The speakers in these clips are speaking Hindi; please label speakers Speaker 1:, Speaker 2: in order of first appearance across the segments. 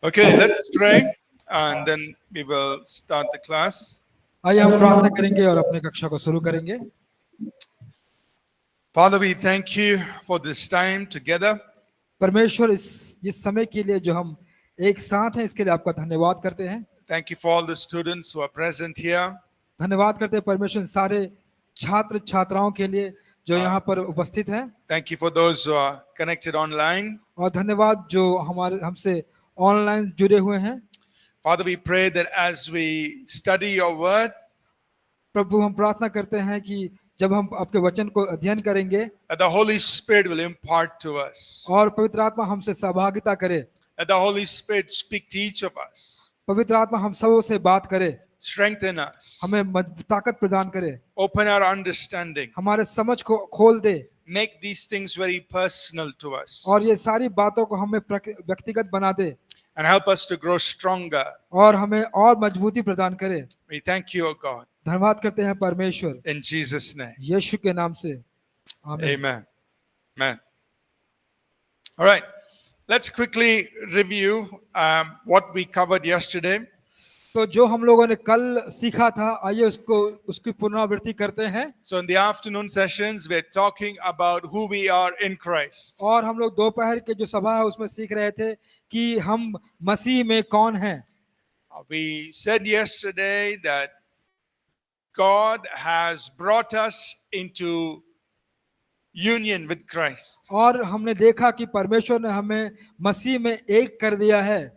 Speaker 1: Okay, let's pray and then we will start the class.
Speaker 2: आइए हम प्रार्थना करेंगे और अपने कक्षा को शुरू करेंगे।
Speaker 1: Father, we thank you for this time together.
Speaker 2: परमेश्वर इस समय के लिए जो हम एक साथ हैं इसके लिए आपका धन्यवाद करते हैं।
Speaker 1: Thank you for all the students who are present here.
Speaker 2: धन्यवाद करते हैं परमेश्वर इन सारे छात्र छात्राओं के लिए जो यहाँ पर उपस्थित हैं,
Speaker 1: Thank you for those who are connected online.
Speaker 2: और धन्यवाद जो हमारे हमसे ऑनलाइन जुड़े हुए हैं।
Speaker 1: Father, we pray that as we study your word,
Speaker 2: प्रभु हम प्रार्थना करते हैं कि जब हम आपके वचन को अध्ययन करेंगे
Speaker 1: that the Holy Spirit will impart to us.
Speaker 2: और पवित्र आत्मा हमसे सहभागिता करे,
Speaker 1: That the Holy Spirit speak to each of us.
Speaker 2: पवित्र आत्मा हम सबों से बात करे,
Speaker 1: Strengthen us.
Speaker 2: हमें ताकत प्रदान करे,
Speaker 1: Open our understanding.
Speaker 2: हमारे समझ को खोल दे,
Speaker 1: Make these things very personal to us.
Speaker 2: और ये सारी बातों को हमें व्यक्तिगत बना दे
Speaker 1: And help us to grow stronger.
Speaker 2: और हमें और मजबूती प्रदान करे।
Speaker 1: We thank you, O God.
Speaker 2: धन्यवाद करते हैं परमेश्वर,
Speaker 1: In Jesus' name.
Speaker 2: यीशु के नाम से, आमीन।
Speaker 1: Amen. Amen. All right. Let's quickly review what we covered yesterday.
Speaker 2: तो जो हम लोगों ने कल सीखा था, आइए उसकी पुनरावृत्ति करते हैं।
Speaker 1: So in the afternoon sessions, we're talking about who we are in Christ.
Speaker 2: और हम लोग दोपहर के जो सभा है उसमें सीख रहे थे कि हम मसीह में कौन हैं।
Speaker 1: We said yesterday that God has brought us into union with Christ.
Speaker 2: और हमने देखा कि परमेश्वर ने हमें मसीह में एक कर दिया है।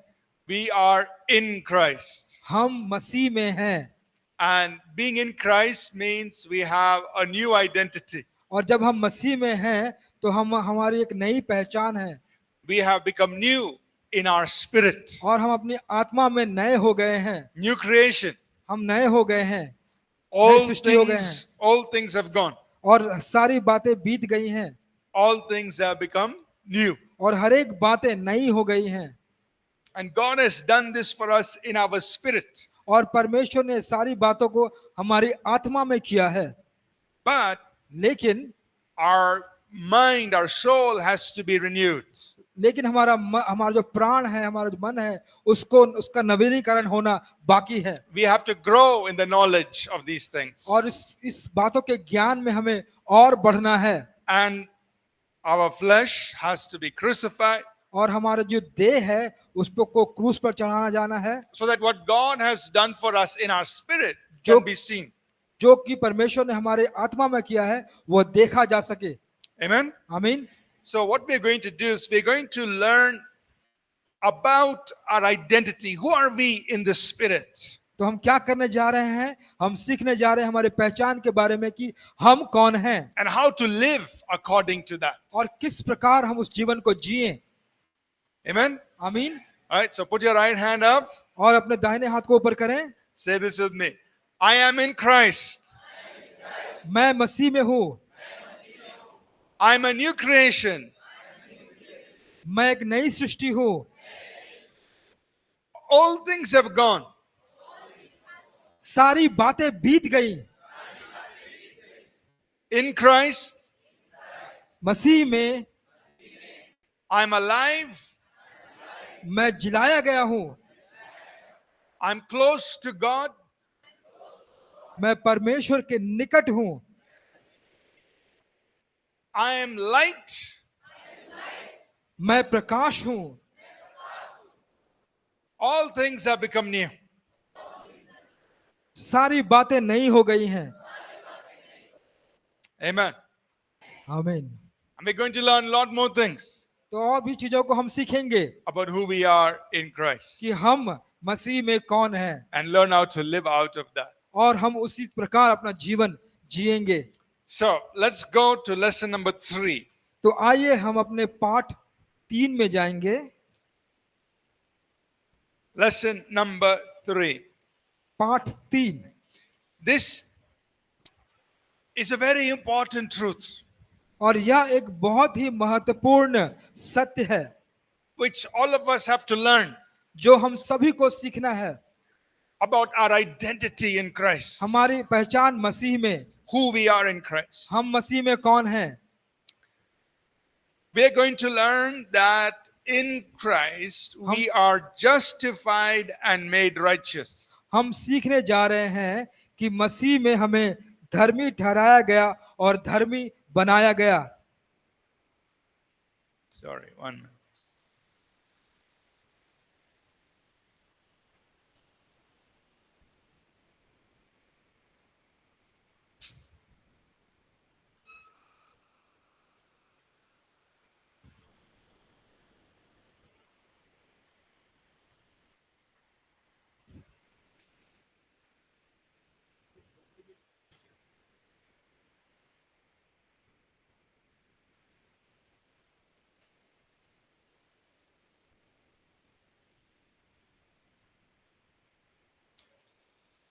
Speaker 1: We are in Christ.
Speaker 2: हम मसीह में हैं,
Speaker 1: And being in Christ means we have a new identity.
Speaker 2: और जब हम मसीह में हैं तो हमारी एक नई पहचान है।
Speaker 1: We have become new in our spirit.
Speaker 2: और हम अपनी आत्मा में नए हो गए हैं,
Speaker 1: New creation.
Speaker 2: हम नए हो गए हैं,
Speaker 1: All
Speaker 2: नई सृष्टि हो गए हैं,
Speaker 1: all things have gone.
Speaker 2: और सारी बातें बीत गई हैं
Speaker 1: All things have become new.
Speaker 2: और हर एक बातें नई हो गई हैं।
Speaker 1: And God has done this for us in our spirit.
Speaker 2: और परमेश्वर ने सारी बातों को हमारी आत्मा में किया है,
Speaker 1: But
Speaker 2: लेकिन
Speaker 1: our mind, our soul has to be renewed.
Speaker 2: हमारा जो प्राण है, हमारा जो मन है, उसका नवीनीकरण होना बाकी है।
Speaker 1: We have to grow in the knowledge of these things.
Speaker 2: और इस बातों के ज्ञान में हमें और बढ़ना है।
Speaker 1: And our flesh has to be crucified
Speaker 2: और हमारा जो देह है उसको क्रूस पर चढ़ाना जाना है,
Speaker 1: so that what God has done for us in our spirit
Speaker 2: जो
Speaker 1: can be seen.
Speaker 2: जो कि परमेश्वर ने हमारे आत्मा में किया है वो देखा जा सके।
Speaker 1: Amen.
Speaker 2: आमीन।
Speaker 1: So what we're going to do is we're going to learn about our identity. Who are we in the spirit?
Speaker 2: तो हम क्या करने जा रहे हैं? हम सीखने जा रहे हैं हमारे पहचान के बारे में कि हम कौन हैं,
Speaker 1: And how to live according to that.
Speaker 2: और किस प्रकार हम उस जीवन को जिएं।
Speaker 1: Amen.
Speaker 2: आमीन।
Speaker 1: All right, so put your right hand up.
Speaker 2: और अपने दाहिने हाथ को ऊपर करें।
Speaker 1: Say this with me. I am in Christ.
Speaker 2: मैं मसीह में हूँ,
Speaker 1: I'm a new creation.
Speaker 2: मैं एक नई सृष्टि हूँ।
Speaker 1: All things have gone.
Speaker 2: सारी बातें बीत गई।
Speaker 1: In Christ,
Speaker 2: मसीह में
Speaker 1: I'm alive.
Speaker 2: मैं जिलाया गया हूँ।
Speaker 1: I'm close to God.
Speaker 2: मैं परमेश्वर के निकट हूँ।
Speaker 1: I am light.
Speaker 2: मैं प्रकाश हूँ।
Speaker 1: All things have become new.
Speaker 2: सारी बातें नई हो गई हैं।
Speaker 1: Amen.
Speaker 2: आमीन।
Speaker 1: And we're going to learn a lot more things
Speaker 2: तो और भी चीजों को हम सीखेंगे
Speaker 1: about who we are in Christ
Speaker 2: कि हम मसीह में कौन हैं,
Speaker 1: and learn how to live out of that.
Speaker 2: और हम उसी प्रकार अपना जीवन जिएंगे।
Speaker 1: So let's go to lesson number 3.
Speaker 2: तो आइए हम अपने पाठ 3 में जाएंगे।
Speaker 1: Lesson number 3.
Speaker 2: पाठ 3।
Speaker 1: This is a very important truth
Speaker 2: और यह एक बहुत ही महत्वपूर्ण सत्य है
Speaker 1: which all of us have to learn
Speaker 2: जो हम सभी को सीखना है।
Speaker 1: about our identity in Christ.
Speaker 2: हमारी पहचान मसीह में,
Speaker 1: Who we are in Christ.
Speaker 2: हम मसीह में कौन हैं।
Speaker 1: We are going to learn that in Christ we are justified and made righteous.
Speaker 2: हम सीखने जा रहे हैं कि मसीह में हमें धर्मी ठहराया गया और धर्मी बनाया गया।
Speaker 1: Sorry, 1 minute.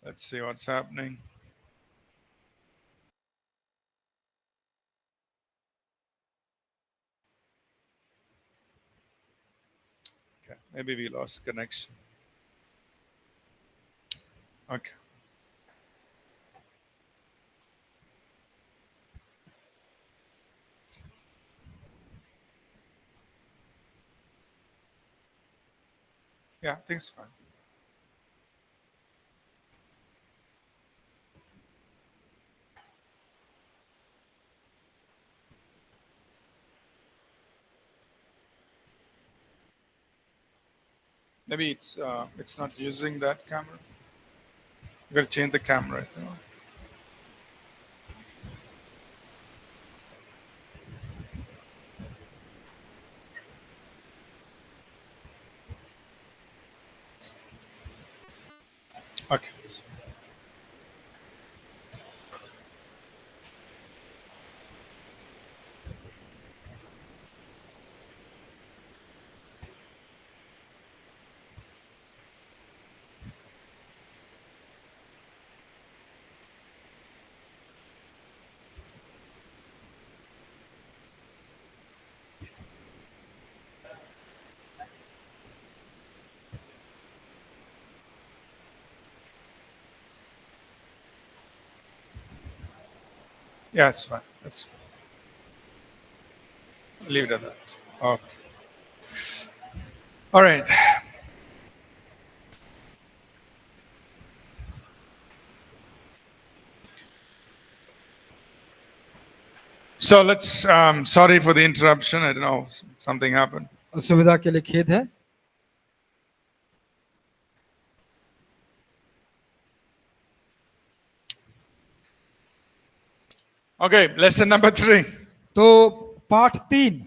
Speaker 1: Let's see what's happening. Okay, maybe we lost connection. Okay. Yeah, I think it's fine. Maybe it's not using that camera. You gotta change the camera. I think. Okay. Yeah, it's fine. That's fine. Leave it at that. Okay. All right. So let's. Sorry for the interruption. I don't know. Something happened.
Speaker 2: असुविधा के लिए खेद है।
Speaker 1: Okay. Lesson number 3.
Speaker 2: तो पाठ 3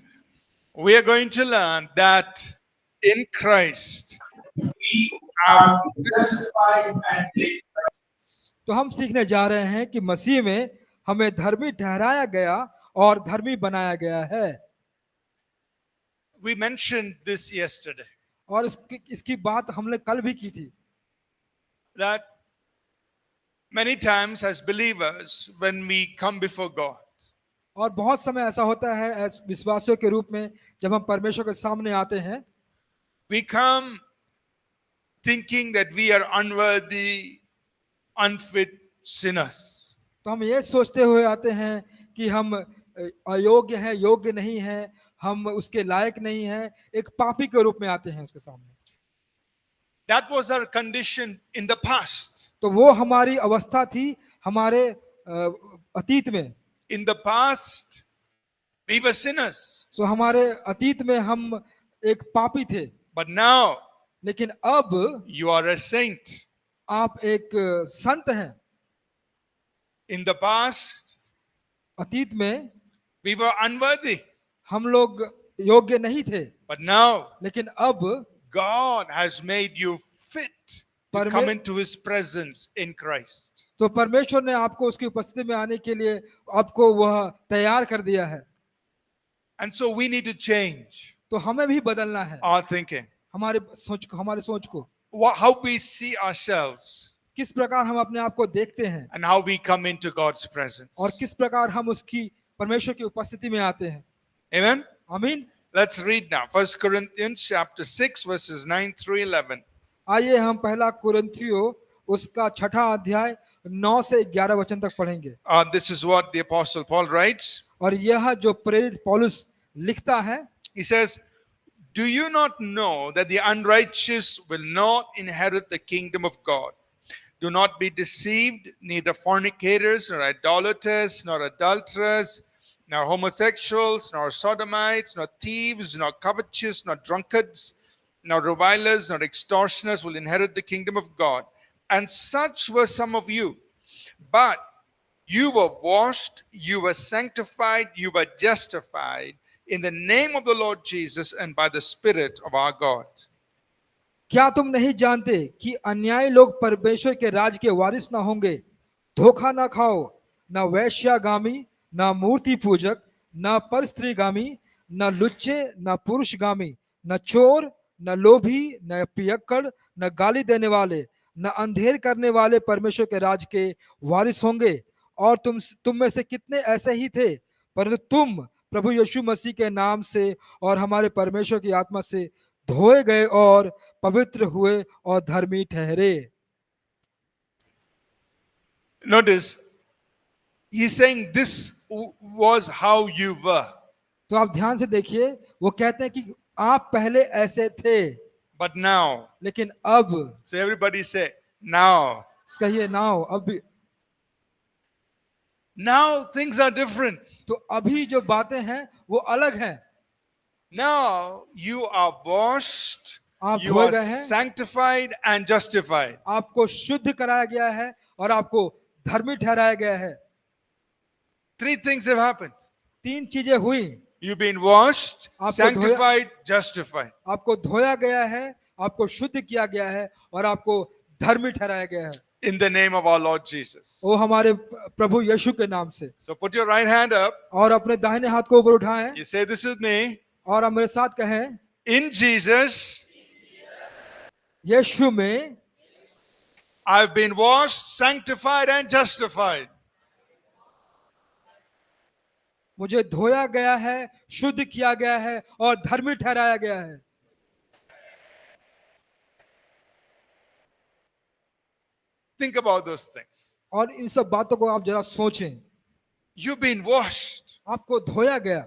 Speaker 1: We are going to learn that in Christ
Speaker 3: we are justified and made righteous.
Speaker 2: तो हम सीखने जा रहे हैं कि मसीह में हमें धर्मी ठहराया गया और धर्मी बनाया गया है।
Speaker 1: we mentioned this yesterday.
Speaker 2: और इसकी बात हमने कल भी की थी
Speaker 1: That many times as believers, when we come before God,
Speaker 2: और बहुत समय ऐसा होता है as विश्वासियों के रूप में जब हम परमेश्वर के सामने आते हैं,
Speaker 1: we come thinking that we are unworthy, unfit sinners.
Speaker 2: तो हम ये सोचते हुए आते हैं कि हम अयोग्य हैं, योग्य नहीं हैं, हम उसके लायक नहीं हैं, एक पापी के रूप में आते हैं उसके सामने।
Speaker 1: That was our condition in the past.
Speaker 2: तो वो हमारी अवस्था थी हमारे अतीत में।
Speaker 1: In the past, we were sinners.
Speaker 2: सो हमारे अतीत में हम एक पापी थे।
Speaker 1: But now,
Speaker 2: लेकिन अब
Speaker 1: you are a saint.
Speaker 2: आप एक संत हैं।
Speaker 1: In the past,
Speaker 2: अतीत में
Speaker 1: we were unworthy.
Speaker 2: हम लोग योग्य नहीं थे,
Speaker 1: But now,
Speaker 2: लेकिन अब
Speaker 1: God has made you fit to come into His presence in Christ.
Speaker 2: तो परमेश्वर ने आपको उसकी उपस्थिति में आने के लिए आपको वह तैयार कर दिया है।
Speaker 1: And so we need to change
Speaker 2: तो हमें भी बदलना है
Speaker 1: our thinking.
Speaker 2: हमारे सोच को
Speaker 1: How we see ourselves
Speaker 2: किस प्रकार हम अपने आप को देखते हैं
Speaker 1: and how we come into God's presence.
Speaker 2: और किस प्रकार हम उसकी परमेश्वर की उपस्थिति में आते हैं।
Speaker 1: Amen?
Speaker 2: आमीन।
Speaker 1: Let's read now. 1 Corinthians chapter 6 verses 9 through 11.
Speaker 2: आइए हम पहला कुरिन्थियों उसका 6ठा अध्याय 9 से 11 वचन तक पढ़ेंगे।
Speaker 1: This is what the Apostle Paul writes.
Speaker 2: और यह जो प्रेरित पौलुस लिखता है,
Speaker 1: He says, Do you not know that the unrighteous will not inherit the kingdom of God? Do not be deceived, neither fornicators, nor idolaters, nor adulterers, nor homosexuals, nor sodomites, nor thieves, nor covetous, nor drunkards, nor revilers, nor extortioners will inherit the kingdom of God. And such were some of you. But you were washed, you were sanctified, you were justified in the name of the Lord Jesus and by the Spirit of our God.
Speaker 2: क्या तुम नहीं जानते कि अन्यायी लोग परमेश्वर के राज के वारिस ना होंगे? धोखा ना खाओ, ना वैश्यागामी, ना मूर्ति पूजक, ना परस्त्रीगामी, ना लुच्चे, ना पुरुषगामी, ना चोर, ना लोभी, ना पियक्कड़, ना गाली देने वाले, ना अंधेर करने वाले परमेश्वर के राज के वारिस होंगे। और तुम में से कितने ऐसे ही थे, परंतु तुम प्रभु यीशु मसीह के नाम से और हमारे परमेश्वर की आत्मा से धोए गए और पवित्र हुए और धर्मी ठहरे।
Speaker 1: Notice, he's saying this was how you were.
Speaker 2: तो आप ध्यान से देखिए, वो कहते हैं कि आप पहले ऐसे थे,
Speaker 1: But now,
Speaker 2: लेकिन अब,
Speaker 1: so everybody say, now.
Speaker 2: कहिए नाउ, अब,
Speaker 1: Now things are different.
Speaker 2: तो अभी जो बातें हैं वो अलग हैं।
Speaker 1: Now you are washed,
Speaker 2: आप
Speaker 1: you
Speaker 2: धोए
Speaker 1: are
Speaker 2: गए हैं,
Speaker 1: sanctified and justified.
Speaker 2: आपको शुद्ध कराया गया है और आपको धर्मी ठहराया गया है।
Speaker 1: Three things have happened.
Speaker 2: तीन चीजें हुई,
Speaker 1: You've been washed,
Speaker 2: आपको
Speaker 1: sanctified, justified.
Speaker 2: आपको धोया गया है, आपको शुद्ध किया गया है और आपको धर्मी ठहराया गया है,
Speaker 1: In the name of our Lord Jesus.
Speaker 2: वो हमारे प्रभु यीशु के नाम से।
Speaker 1: So put your right hand up.
Speaker 2: और अपने दाहिने हाथ को ऊपर उठाएं
Speaker 1: You say this with me.
Speaker 2: और आप मेरे साथ कहें,
Speaker 1: In Jesus,
Speaker 2: यीशु में
Speaker 1: I've been washed, sanctified, and justified.
Speaker 2: मुझे धोया गया है, शुद्ध किया गया है और धर्मी ठहराया गया है।
Speaker 1: Think about those things.
Speaker 2: और इन सब बातों को आप जरा सोचें।
Speaker 1: You've been washed.
Speaker 2: आपको धोया गया,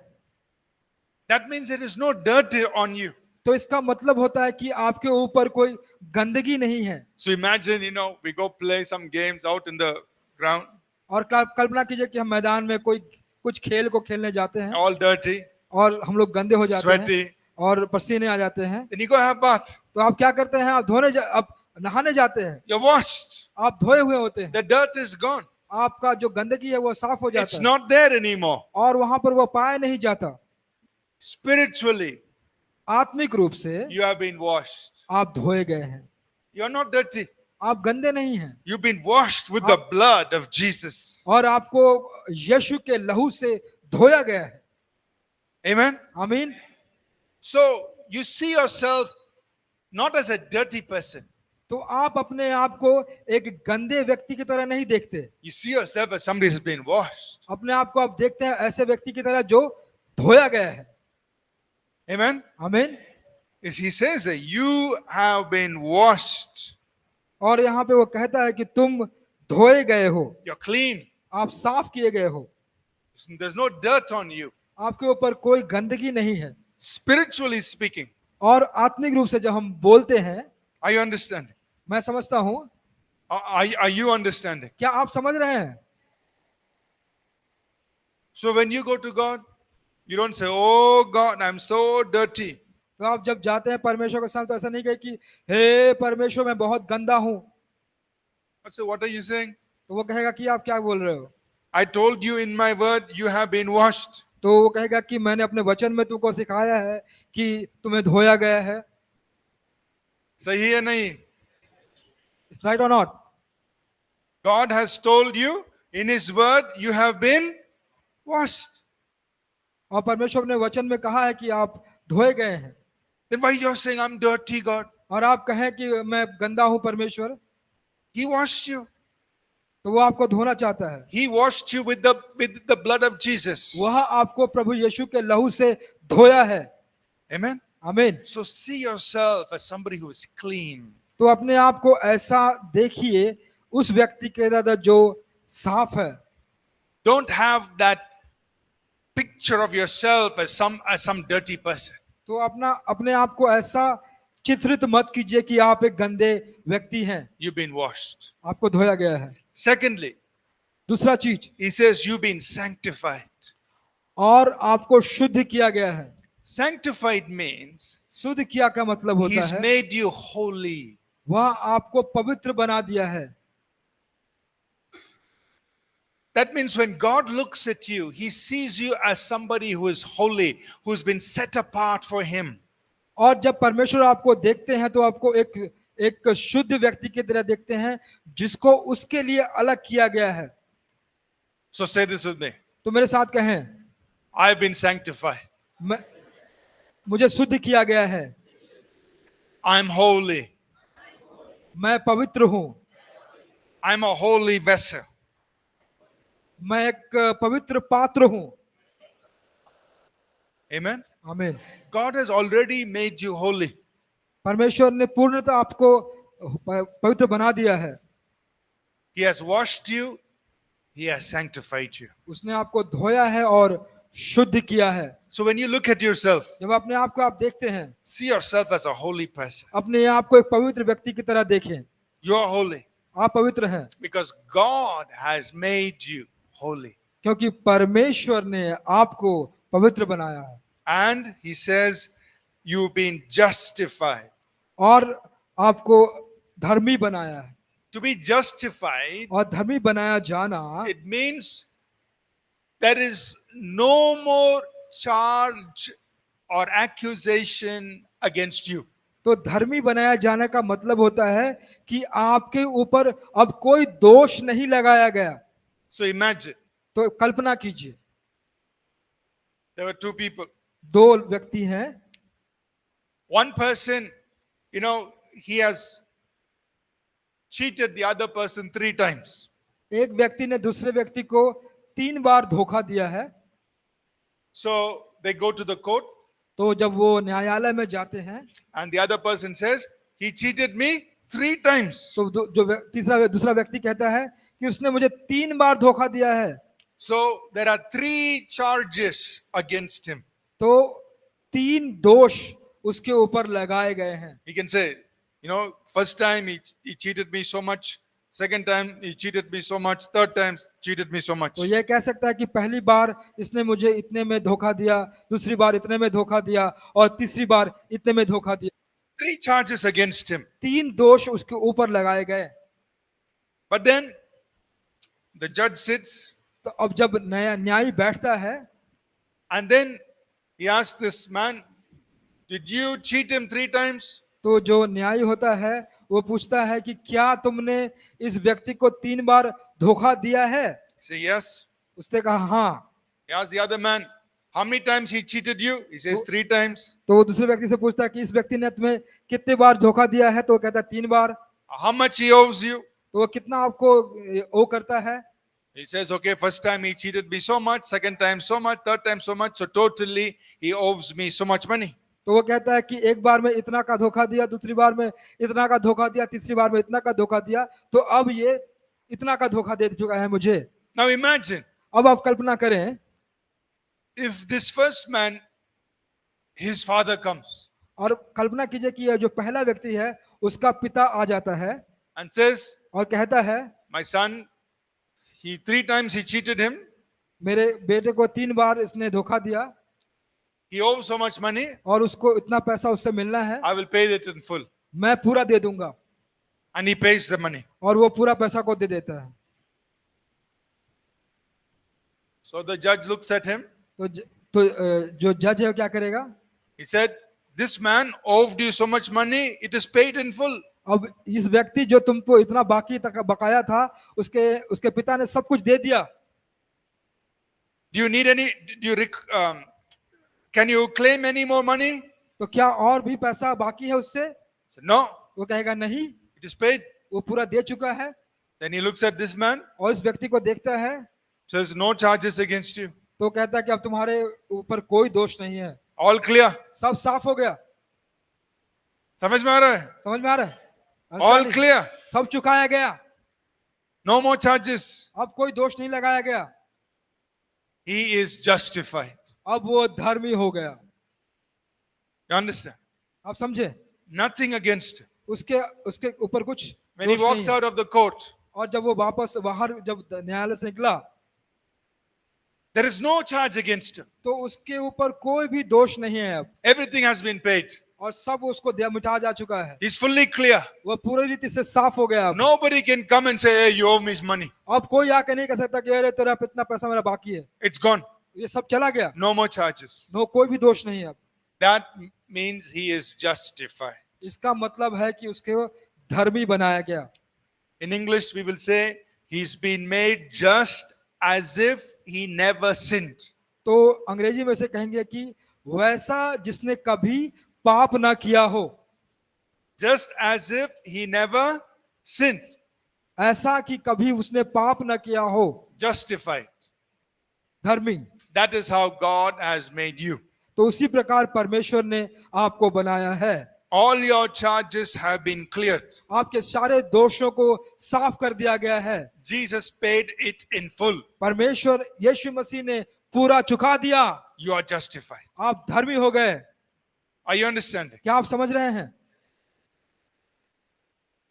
Speaker 1: That means there is no dirt on you.
Speaker 2: तो इसका मतलब होता है कि आपके ऊपर कोई गंदगी नहीं है।
Speaker 1: So imagine, we go play some games out in the ground,
Speaker 2: और कल्पना कीजिए कि हम मैदान में कोई कुछ खेल को खेलने जाते हैं
Speaker 1: all dirty,
Speaker 2: और हम लोग गंदे हो जाते हैं
Speaker 1: sweaty.
Speaker 2: और पसीने आ जाते हैं,
Speaker 1: Then you go have bath.
Speaker 2: तो आप क्या करते हैं? आप नहाने जाते हैं,
Speaker 1: You're washed.
Speaker 2: आप धोए हुए होते हैं,
Speaker 1: The dirt is gone.
Speaker 2: आपका जो गंदगी है वो साफ हो
Speaker 1: It's
Speaker 2: जाता है
Speaker 1: not there anymore.
Speaker 2: और वहां पर वो पाया नहीं जाता।
Speaker 1: Spiritually,
Speaker 2: आत्मिक रूप से
Speaker 1: you have been washed.
Speaker 2: आप धोए गए हैं,
Speaker 1: You're not dirty.
Speaker 2: आप गंदे नहीं हैं
Speaker 1: You've been washed with the blood of Jesus.
Speaker 2: और आपको यीशु के लहू से धोया गया है।
Speaker 1: Amen.
Speaker 2: आमीन।
Speaker 1: So you see yourself not as a dirty person.
Speaker 2: तो आप अपने आप को एक गंदे व्यक्ति की तरह नहीं देखते,
Speaker 1: You see yourself as somebody who's been washed.
Speaker 2: अपने आप को आप देखते हैं ऐसे व्यक्ति की तरह जो धोया गया है।
Speaker 1: Amen.
Speaker 2: आमीन।
Speaker 1: He says that you have been washed.
Speaker 2: और यहाँ पे वो कहता है कि तुम धोए गए हो,
Speaker 1: You're clean.
Speaker 2: आप साफ किए गए हो,
Speaker 1: There's no dirt on you.
Speaker 2: आपके ऊपर कोई गंदगी नहीं है।
Speaker 1: Spiritually speaking.
Speaker 2: और आत्मिक रूप से जब हम बोलते हैं,
Speaker 1: Are you understanding?
Speaker 2: मैं समझता हूं,
Speaker 1: Are you understanding?
Speaker 2: क्या आप समझ रहे हैं?
Speaker 1: So when you go to God, you don't say, "Oh God, I'm so dirty."
Speaker 2: तो आप जब जाते हैं परमेश्वर के सामने तो ऐसा नहीं कहे कि हे परमेश्वर मैं बहुत गंदा हूं।
Speaker 1: I say, "What are you saying?"
Speaker 2: तो वो कहेगा कि आप क्या बोल रहे हो?
Speaker 1: I told you in my word, you have been washed.
Speaker 2: तो वो कहेगा कि मैंने अपने वचन में तुमको सिखाया है कि तुम्हें धोया गया है।
Speaker 1: सही है नहीं?
Speaker 2: It's right or not?
Speaker 1: God has told you in His word, you have been washed.
Speaker 2: और परमेश्वर ने वचन में कहा है कि आप धोए गए हैं।
Speaker 1: Then why you're saying I'm dirty, God?
Speaker 2: और आप कहें कि मैं गंदा हूं परमेश्वर,
Speaker 1: He washed you.
Speaker 2: तो वो आपको धोना चाहता है।
Speaker 1: He washed you with the blood of Jesus.
Speaker 2: वह आपको प्रभु यीशु के लहू से धोया है।
Speaker 1: Amen.
Speaker 2: आमीन।
Speaker 1: So see yourself as somebody who is clean.
Speaker 2: तो अपने आप को ऐसा देखिए उस व्यक्ति के तरह जो साफ है।
Speaker 1: Don't have that picture of yourself as some dirty person.
Speaker 2: तो अपना अपने आप को ऐसा चित्रित मत कीजिए कि आप एक गंदे व्यक्ति हैं,
Speaker 1: You've been washed.
Speaker 2: आपको धोया गया है।
Speaker 1: Secondly,
Speaker 2: दूसरा चीज,
Speaker 1: he says you've been sanctified.
Speaker 2: और आपको शुद्ध किया गया है।
Speaker 1: Sanctified means
Speaker 2: शुद्ध किया का मतलब होता
Speaker 1: he's
Speaker 2: है
Speaker 1: made you holy.
Speaker 2: वह आपको पवित्र बना दिया है।
Speaker 1: That means when God looks at you, he sees you as somebody who is holy, who's been set apart for him.
Speaker 2: और जब परमेश्वर आपको देखते हैं तो आपको एक शुद्ध व्यक्ति की तरह देखते हैं जिसको उसके लिए अलग किया गया है।
Speaker 1: So say this with me.
Speaker 2: तो मेरे साथ कहें,
Speaker 1: I've been sanctified.
Speaker 2: मुझे शुद्ध किया गया है,
Speaker 1: I'm holy.
Speaker 2: मैं पवित्र हूं,
Speaker 1: I'm a holy vessel.
Speaker 2: मैं एक पवित्र पात्र हूं।
Speaker 1: Amen.
Speaker 2: आमीन।
Speaker 1: God has already made you holy.
Speaker 2: परमेश्वर ने पूर्णतः आपको पवित्र बना दिया है।
Speaker 1: He has washed you. He has sanctified you.
Speaker 2: उसने आपको धोया है और शुद्ध किया है।
Speaker 1: So when you look at yourself,
Speaker 2: जब अपने आप को आप देखते हैं,
Speaker 1: see yourself as a holy person.
Speaker 2: अपने आप को एक पवित्र व्यक्ति की तरह देखें।
Speaker 1: You are holy
Speaker 2: आप पवित्र हैं
Speaker 1: because God has made you holy.
Speaker 2: क्योंकि परमेश्वर ने आपको पवित्र बनाया है।
Speaker 1: And he says you've been justified.
Speaker 2: और आपको धर्मी बनाया है।
Speaker 1: To be justified,
Speaker 2: और धर्मी बनाया जाना,
Speaker 1: it means there is no more charge or accusation against you.
Speaker 2: तो धर्मी बनाया जाने का मतलब होता है कि आपके ऊपर अब कोई दोष नहीं लगाया गया।
Speaker 1: So imagine
Speaker 2: तो कल्पना कीजिए,
Speaker 1: there were two people.
Speaker 2: दो व्यक्ति हैं।
Speaker 1: One person, he has cheated the other person 3 times.
Speaker 2: एक व्यक्ति ने दूसरे व्यक्ति को 3 बार धोखा दिया है।
Speaker 1: So they go to the court
Speaker 2: तो जब वो न्यायालय में जाते हैं
Speaker 1: and the other person says, he cheated me 3 times.
Speaker 2: तो दूसरा व्यक्ति कहता है कि उसने मुझे 3 बार धोखा दिया है।
Speaker 1: So there are 3 charges against him.
Speaker 2: तो 3 दोष उसके ऊपर लगाए गए हैं।
Speaker 1: He can say, first time he cheated me so much, second time he cheated me so much, third time cheated me so much.
Speaker 2: तो यह कह सकता है कि पहली बार इसने मुझे इतने में धोखा दिया, दूसरी बार इतने में धोखा दिया और तीसरी बार इतने में धोखा दिया।
Speaker 1: 3 charges against him.
Speaker 2: 3 दोष उसके ऊपर लगाए गए।
Speaker 1: But then the judge sits
Speaker 2: तो अब जब नया न्यायी बैठता है
Speaker 1: and then he asks this man, did you cheat him 3 times?
Speaker 2: तो जो न्यायी होता है वो पूछता है कि क्या तुमने इस व्यक्ति को 3 बार धोखा दिया है?
Speaker 1: Say yes.
Speaker 2: उसने कहा हाँ।
Speaker 1: He asks the other man, how many times he cheated you? He says 3 times.
Speaker 2: तो वो दूसरे व्यक्ति से पूछता है कि इस व्यक्ति ने तुम्हें कितने बार धोखा दिया है? तो वो कहता है 3 बार।
Speaker 1: How much he owes you?
Speaker 2: तो वो कितना आपको ओ करता है?
Speaker 1: He says, okay, first time he cheated me so much, second time so much, third time so much, so totally he owes me so much money.
Speaker 2: तो वो कहता है कि एक बार में इतना का धोखा दिया, दूसरी बार में इतना का धोखा दिया, तीसरी बार में इतना का धोखा दिया, तो अब ये इतना का धोखा दे चुका है मुझे।
Speaker 1: Now imagine,
Speaker 2: अब आप कल्पना करें,
Speaker 1: if this first man, his father comes
Speaker 2: और कल्पना कीजिए कि ये जो पहला व्यक्ति है उसका पिता आ जाता है
Speaker 1: and says,
Speaker 2: और कहता है
Speaker 1: my son, 3 times he cheated him,
Speaker 2: मेरे बेटे को 3 बार इसने धोखा दिया
Speaker 1: he owes so much money,
Speaker 2: और उसको इतना पैसा उससे मिलना है,
Speaker 1: I will pay it in full.
Speaker 2: मैं पूरा दे दूंगा।
Speaker 1: And he pays the money.
Speaker 2: और वो पूरा पैसा को दे देता है।
Speaker 1: So the judge looks at him.
Speaker 2: तो जो जज है वो क्या करेगा?
Speaker 1: He said, this man owed you so much money, it is paid in full.
Speaker 2: अब इस व्यक्ति जो तुमको इतना बाकी तक बकाया था उसके पिता ने सब कुछ दे दिया।
Speaker 1: Do you need any, can you claim any more money?
Speaker 2: तो क्या और भी पैसा बाकी है उससे?
Speaker 1: He said, no,
Speaker 2: वो कहेगा नहीं,
Speaker 1: it is paid.
Speaker 2: वो पूरा दे चुका है।
Speaker 1: Then he looks at this man,
Speaker 2: और इस व्यक्ति को देखता है,
Speaker 1: says, no charges against you.
Speaker 2: तो कहता है कि अब तुम्हारे ऊपर कोई दोष नहीं है,
Speaker 1: All clear.
Speaker 2: सब साफ हो गया।
Speaker 1: समझ में आ रहा है?
Speaker 2: समझ में आ रहा है?
Speaker 1: All clear.
Speaker 2: सब चुकाया गया,
Speaker 1: No more charges.
Speaker 2: अब कोई दोष नहीं लगाया गया,
Speaker 1: He is justified.
Speaker 2: अब वो धर्मी हो गया।
Speaker 1: You understand?
Speaker 2: आप समझे?
Speaker 1: Nothing against him.
Speaker 2: उसके उसके ऊपर कुछ
Speaker 1: When he
Speaker 2: दोष नहीं
Speaker 1: walks
Speaker 2: है।
Speaker 1: out of the court,
Speaker 2: और जब वो वापस बाहर जब न्यायालय से निकला
Speaker 1: there is no charge against him.
Speaker 2: तो उसके ऊपर कोई भी दोष नहीं है अब,
Speaker 1: Everything has been paid.
Speaker 2: और सब उसको मिटा जा चुका है।
Speaker 1: He's fully clear.
Speaker 2: वो पूरी रीति से साफ हो गया अब।
Speaker 1: Nobody can come and say, hey, you owe me money.
Speaker 2: अब कोई आके नहीं कह सकता कि अरे तेरा इतना पैसा मेरा बाकी है,
Speaker 1: It's gone.
Speaker 2: ये सब चला गया।
Speaker 1: No more charges.
Speaker 2: नो, कोई भी दोष नहीं है अब।
Speaker 1: That means he is justified.
Speaker 2: इसका मतलब है कि उसके धर्मी बनाया गया।
Speaker 1: In English, we will say, he's been made just as if he never sinned.
Speaker 2: तो अंग्रेजी में से कहेंगे कि वैसा जिसने कभी पाप ना किया हो,
Speaker 1: Just as if he never sinned.
Speaker 2: ऐसा कि कभी उसने पाप ना किया हो,
Speaker 1: Justified.
Speaker 2: धर्मी।
Speaker 1: That is how God has made you.
Speaker 2: तो उसी प्रकार परमेश्वर ने आपको बनाया है।
Speaker 1: All your charges have been cleared.
Speaker 2: आपके सारे दोषों को साफ कर दिया गया है।
Speaker 1: Jesus paid it in full.
Speaker 2: परमेश्वर यीशु मसीह ने पूरा चुका दिया।
Speaker 1: You are justified.
Speaker 2: आप धर्मी हो गए।
Speaker 1: Are you understanding?
Speaker 2: क्या आप समझ रहे हैं?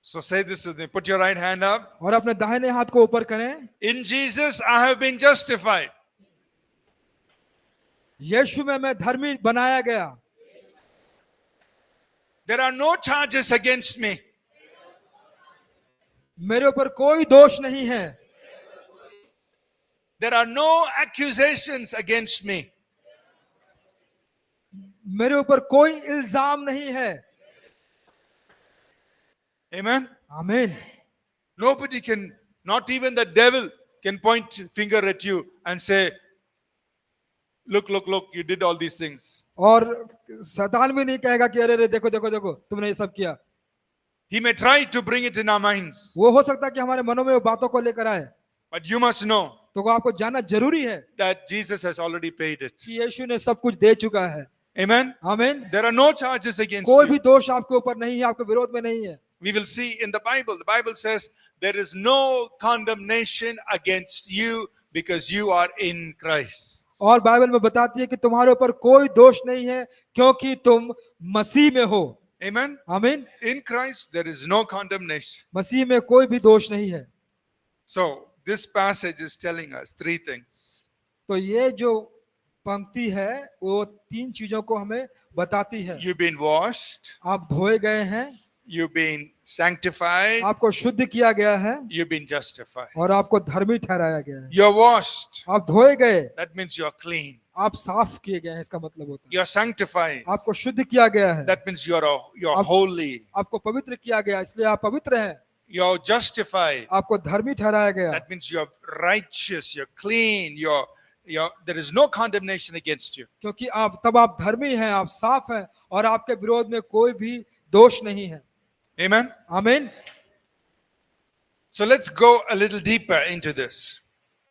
Speaker 1: So say this with me. Put your right hand up.
Speaker 2: और अपने दाहिने हाथ को ऊपर करें।
Speaker 1: In Jesus, I have been justified.
Speaker 2: यीशु में मैं धर्मी बनाया गया।
Speaker 1: There are no charges against me.
Speaker 2: मेरे ऊपर कोई दोष नहीं है।
Speaker 1: There are no accusations against me.
Speaker 2: मेरे ऊपर कोई इल्जाम नहीं है।
Speaker 1: Amen.
Speaker 2: आमीन।
Speaker 1: Nobody can, not even the devil can point finger at you and say, look, you did all these things.
Speaker 2: और शैतान भी नहीं कहेगा कि अरे देखो देखो देखो तुमने ये सब किया।
Speaker 1: He may try to bring it in our minds,
Speaker 2: वो हो सकता है कि हमारे मनों में वो बातों को लेकर आए,
Speaker 1: but you must know
Speaker 2: तो आपको जानना जरूरी है
Speaker 1: that Jesus has already paid it.
Speaker 2: कि यीशु ने सब कुछ दे चुका है।
Speaker 1: Amen.
Speaker 2: आमीन।
Speaker 1: There are no charges against
Speaker 2: कोई भी
Speaker 1: you.
Speaker 2: दोष आपके ऊपर नहीं है, आपके विरोध में नहीं है।
Speaker 1: We will see in the Bible says there is no condemnation against you because you are in Christ.
Speaker 2: और बाइबल में बताती है कि तुम्हारे ऊपर कोई दोष नहीं है क्योंकि तुम मसीह में हो।
Speaker 1: Amen.
Speaker 2: आमीन।
Speaker 1: In Christ there is no condemnation.
Speaker 2: मसीह में कोई भी दोष नहीं है।
Speaker 1: So this passage is telling us three things.
Speaker 2: तो ये जो पंक्ति है वो तीन चीजों को हमें बताती है।
Speaker 1: You've been washed,
Speaker 2: आप धोए गए हैं,
Speaker 1: you've been sanctified,
Speaker 2: आपको शुद्ध किया गया है,
Speaker 1: you've been justified.
Speaker 2: और आपको धर्मी ठहराया गया है।
Speaker 1: You're washed.
Speaker 2: आप धोए गए,
Speaker 1: That means you're clean.
Speaker 2: आप साफ किए गए हैं, इसका मतलब होता है।
Speaker 1: You're sanctified.
Speaker 2: आपको शुद्ध किया गया है,
Speaker 1: That means you're
Speaker 2: Ab-
Speaker 1: holy.
Speaker 2: आपको पवित्र किया गया, इसलिए आप पवित्र हैं।
Speaker 1: You're justified.
Speaker 2: आपको धर्मी ठहराया गया,
Speaker 1: That means you're righteous, you're clean, there is no condemnation against you.
Speaker 2: क्योंकि आप धर्मी हैं, आप साफ हैं, और आपके विरोध में कोई भी दोष नहीं है।
Speaker 1: Amen.
Speaker 2: आमीन।
Speaker 1: So let's go a little deeper into this.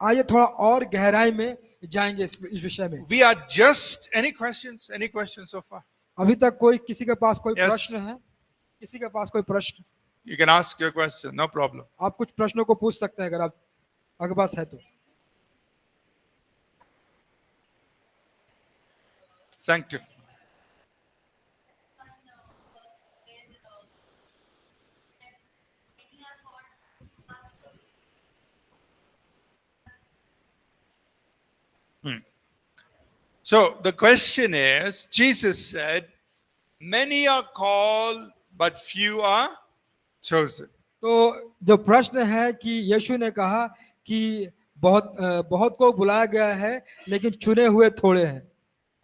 Speaker 2: आइए थोड़ा और गहराई में जाएंगे इस विषय में।
Speaker 1: We are just, any questions so far?
Speaker 2: अभी तक किसी के पास कोई
Speaker 1: Yes.
Speaker 2: प्रश्न है? किसी के पास कोई प्रश्न?
Speaker 1: You can ask your question, no problem.
Speaker 2: आप कुछ प्रश्नों को पूछ सकते हैं अगर आपके पास है तो।
Speaker 1: Sanctify. So the question is, Jesus said, many are called, but few are chosen.
Speaker 2: तो जो प्रश्न है कि यीशु ने कहा कि बहुत को बुलाया गया है लेकिन चुने हुए थोड़े हैं।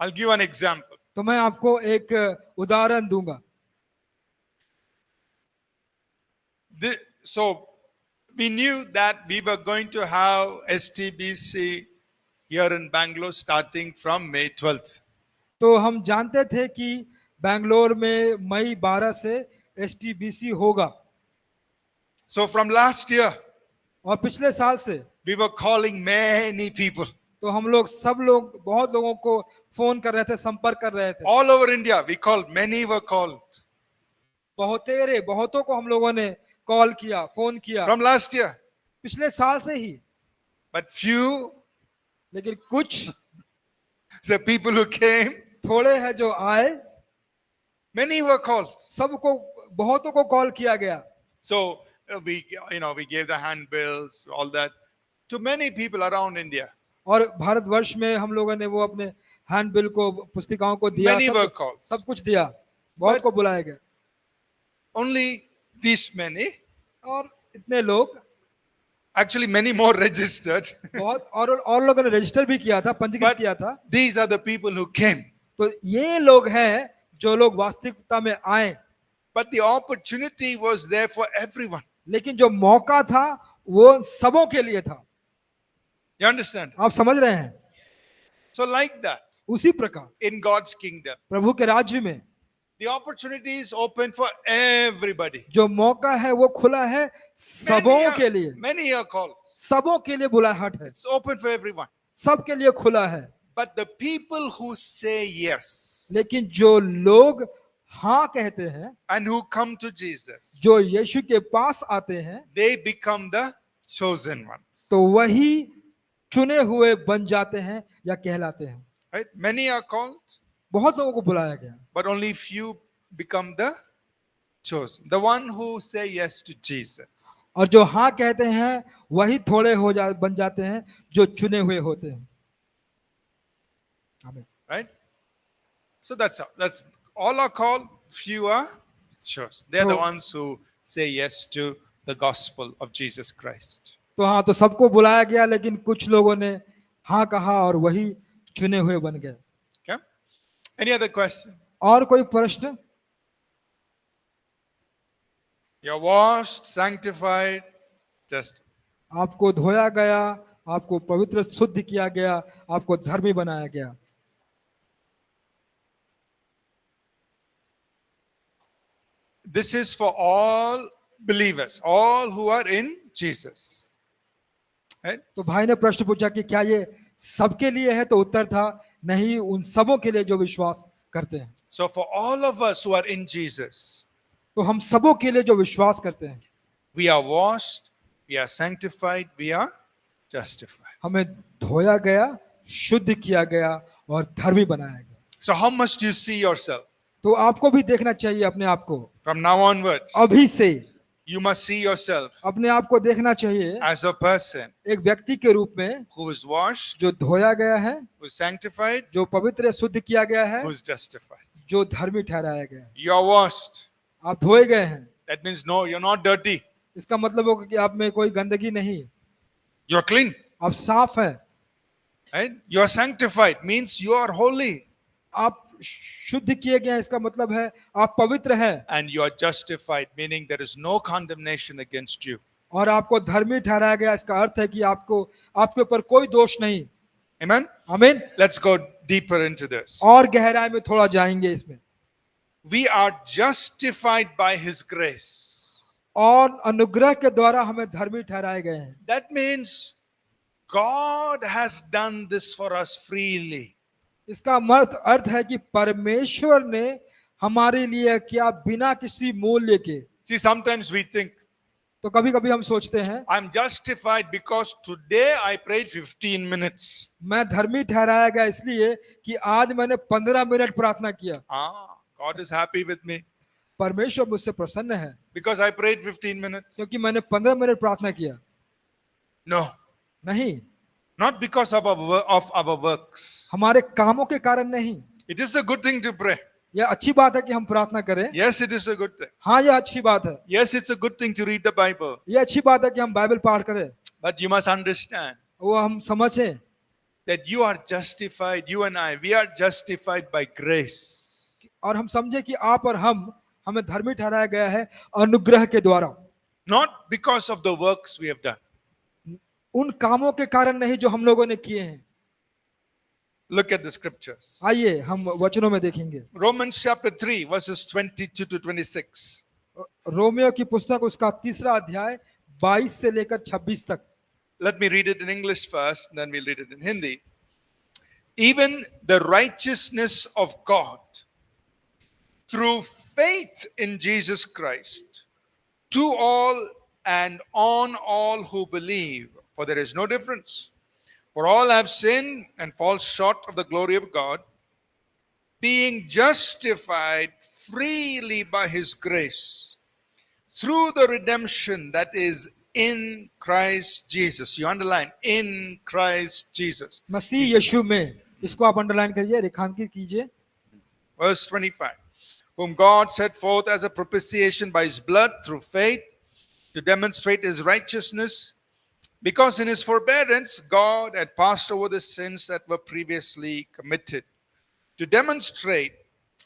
Speaker 1: I'll give an example.
Speaker 2: तो मैं आपको एक उदाहरण दूंगा।
Speaker 1: So we knew that we were going to have STBC here in Bangalore starting from May 12th.
Speaker 2: तो हम जानते थे कि बैंगलोर में मई 12 से STBC होगा।
Speaker 1: So from last year,
Speaker 2: और पिछले साल से
Speaker 1: we were calling मany people.
Speaker 2: तो हम बहुत लोगों को फोन कर रहे थे, संपर्क कर रहे थे।
Speaker 1: All over India, we called, many were called.
Speaker 2: बहुतों को हम लोगों ने कॉल किया, फोन किया।
Speaker 1: From last year.
Speaker 2: पिछले साल से ही।
Speaker 1: But few,
Speaker 2: लेकिन कुछ
Speaker 1: the people who came,
Speaker 2: थोड़े हैं जो आए,
Speaker 1: Many were called.
Speaker 2: सबको, बहुतों को कॉल किया गया.
Speaker 1: So we gave the handbills, all that, to many people around India.
Speaker 2: और भारतवर्ष में हम लोगों ने वो अपने हैंड बिल को, पुस्तिकाओं को दिया,
Speaker 1: Many were called.
Speaker 2: सब कुछ दिया, बहुत को बुलाया गया.
Speaker 1: Only these many,
Speaker 2: और इतने लोग,
Speaker 1: actually many more registered.
Speaker 2: बहुत और लोगों ने रजिस्टर भी किया था, पंजीकृत
Speaker 1: But
Speaker 2: किया था.
Speaker 1: these are the people who came.
Speaker 2: तो ये लोग हैं जो लोग वास्तविकता में आए.
Speaker 1: But the opportunity was there for everyone.
Speaker 2: लेकिन जो मौका था वो सबों के लिए था.
Speaker 1: You understand?
Speaker 2: आप समझ रहे हैं?
Speaker 1: So like that,
Speaker 2: उसी प्रकार
Speaker 1: in God's kingdom,
Speaker 2: प्रभु के राज्य में
Speaker 1: the opportunity is open for everybody.
Speaker 2: जो मौका है वो खुला है सबों के लिए.
Speaker 1: Many are called.
Speaker 2: सबों के लिए बुलाहट है,
Speaker 1: It's open for everyone.
Speaker 2: सब के लिए खुला है.
Speaker 1: But the people who say yes
Speaker 2: लेकिन जो लोग हाँ कहते हैं,
Speaker 1: and who come to Jesus,
Speaker 2: जो यीशु के पास आते हैं,
Speaker 1: they become the chosen ones.
Speaker 2: तो वही चुने हुए बन जाते हैं या कहलाते हैं.
Speaker 1: Right? Many are called,
Speaker 2: बहुत लोगों को बुलाया गया,
Speaker 1: but only few become the chosen. The one who say yes to Jesus.
Speaker 2: और जो हाँ कहते हैं वही थोड़े बन जाते हैं जो चुने हुए होते हैं. आमीन.
Speaker 1: Right? So that's all are called, few are chosen. They're the
Speaker 2: So-
Speaker 1: ones who say yes to the gospel of Jesus Christ.
Speaker 2: तो हाँ, तो सबको बुलाया गया, लेकिन कुछ लोगों ने हाँ कहा और वही चुने हुए बन गए.
Speaker 1: Okay? Any other question?
Speaker 2: और कोई प्रश्न?
Speaker 1: You're washed, sanctified, just
Speaker 2: आपको धोया गया, आपको पवित्र शुद्ध किया गया, आपको धर्मी बनाया गया.
Speaker 1: this is for all believers, all who are in Jesus. Right?
Speaker 2: तो भाई ने प्रश्न पूछा कि क्या ये सबके लिए है, तो उत्तर था नहीं, उन सबों के लिए जो विश्वास करते हैं.
Speaker 1: So for all of us who are in Jesus,
Speaker 2: तो हम सबों के लिए जो विश्वास करते हैं,
Speaker 1: we are washed, we are sanctified, we are justified.
Speaker 2: हमें धोया गया, शुद्ध किया गया और धर्मी बनाया गया.
Speaker 1: So how must you see yourself?
Speaker 2: तो आपको भी देखना चाहिए अपने आप को.
Speaker 1: From now onwards,
Speaker 2: अभी से
Speaker 1: you must see yourself
Speaker 2: अपने आप को देखना चाहिए
Speaker 1: as a person
Speaker 2: एक व्यक्ति के रूप में
Speaker 1: who is washed,
Speaker 2: जो धोया गया है,
Speaker 1: who is sanctified,
Speaker 2: जो पवित्र शुद्ध किया गया है,
Speaker 1: who is justified.
Speaker 2: जो धर्मी ठहराया गया है.
Speaker 1: You are washed.
Speaker 2: आप धोए गए हैं,
Speaker 1: That means no, you're not dirty.
Speaker 2: इसका मतलब होगा कि आप में कोई गंदगी नहीं,
Speaker 1: You're clean.
Speaker 2: आप साफ है.
Speaker 1: Right? You are sanctified means you are holy.
Speaker 2: आप शुद्ध किए गए हैं, इसका मतलब है आप पवित्र हैं.
Speaker 1: And you are justified meaning there is no condemnation against you.
Speaker 2: और आपको धर्मी ठहराया गया, इसका अर्थ है कि आपके ऊपर कोई दोष नहीं.
Speaker 1: Amen?
Speaker 2: आमीन.
Speaker 1: Let's go deeper into this.
Speaker 2: और गहराई में थोड़ा जाएंगे इसमें.
Speaker 1: We are justified by His grace.
Speaker 2: और अनुग्रह के द्वारा हमें धर्मी ठहराए गए हैं.
Speaker 1: That means God has done this for us freely.
Speaker 2: इसका अर्थ है कि परमेश्वर ने हमारे लिए किया बिना किसी मूल्य के.
Speaker 1: See, sometimes we think,
Speaker 2: तो कभी कभी हम सोचते हैं
Speaker 1: I'm justified because today I prayed 15 minutes.
Speaker 2: मैं धर्मी ठहराया गया इसलिए कि आज मैंने 15 मिनट प्रार्थना किया.
Speaker 1: God is happy with me
Speaker 2: परमेश्वर मुझसे प्रसन्न है
Speaker 1: because I prayed 15 minutes.
Speaker 2: क्योंकि मैंने 15 मिनट प्रार्थना किया.
Speaker 1: No,
Speaker 2: नहीं,
Speaker 1: not because of our works.
Speaker 2: हमारे कामों के कारण नहीं.
Speaker 1: It is a good thing to pray.
Speaker 2: यह अच्छी बात है कि हम प्रार्थना करें.
Speaker 1: Yes, it is a good thing.
Speaker 2: हाँ, यह अच्छी बात है.
Speaker 1: Yes, it's a good thing to read the Bible.
Speaker 2: यह अच्छी बात है कि हम बाइबल पाठ करें.
Speaker 1: But you must understand
Speaker 2: वो हम समझें
Speaker 1: that you are justified, you and I, we are justified by grace.
Speaker 2: और हम समझें कि आप और हमें धर्मी ठहराया गया है अनुग्रह के द्वारा,
Speaker 1: Not because of the works we have done.
Speaker 2: उन कामों के कारण नहीं जो हम लोगों ने किए हैं.
Speaker 1: Look at the scriptures.
Speaker 2: आइए हम वचनों में देखेंगे.
Speaker 1: Romans chapter 3, verses 22 to 26.
Speaker 2: Romeo की पुस्तक उसका 3 अध्याय 22 से लेकर 26 तक.
Speaker 1: Let me read it in English first, then we'll read it in Hindi. Even the righteousness of God through faith in Jesus Christ to all and on all who believe, for there is no difference. For all have sinned and fall short of the glory of God, being justified freely by his grace through the redemption that is in Christ Jesus. You underline, in Christ Jesus.
Speaker 2: मसीह यीशु में, इसको आप अंडरलाइन करिए, रेखांकित कीजिए।
Speaker 1: Verse 25. Whom God set forth as a propitiation by his blood through faith to demonstrate his righteousness, because in his forbearance God had passed over the sins that were previously committed, to demonstrate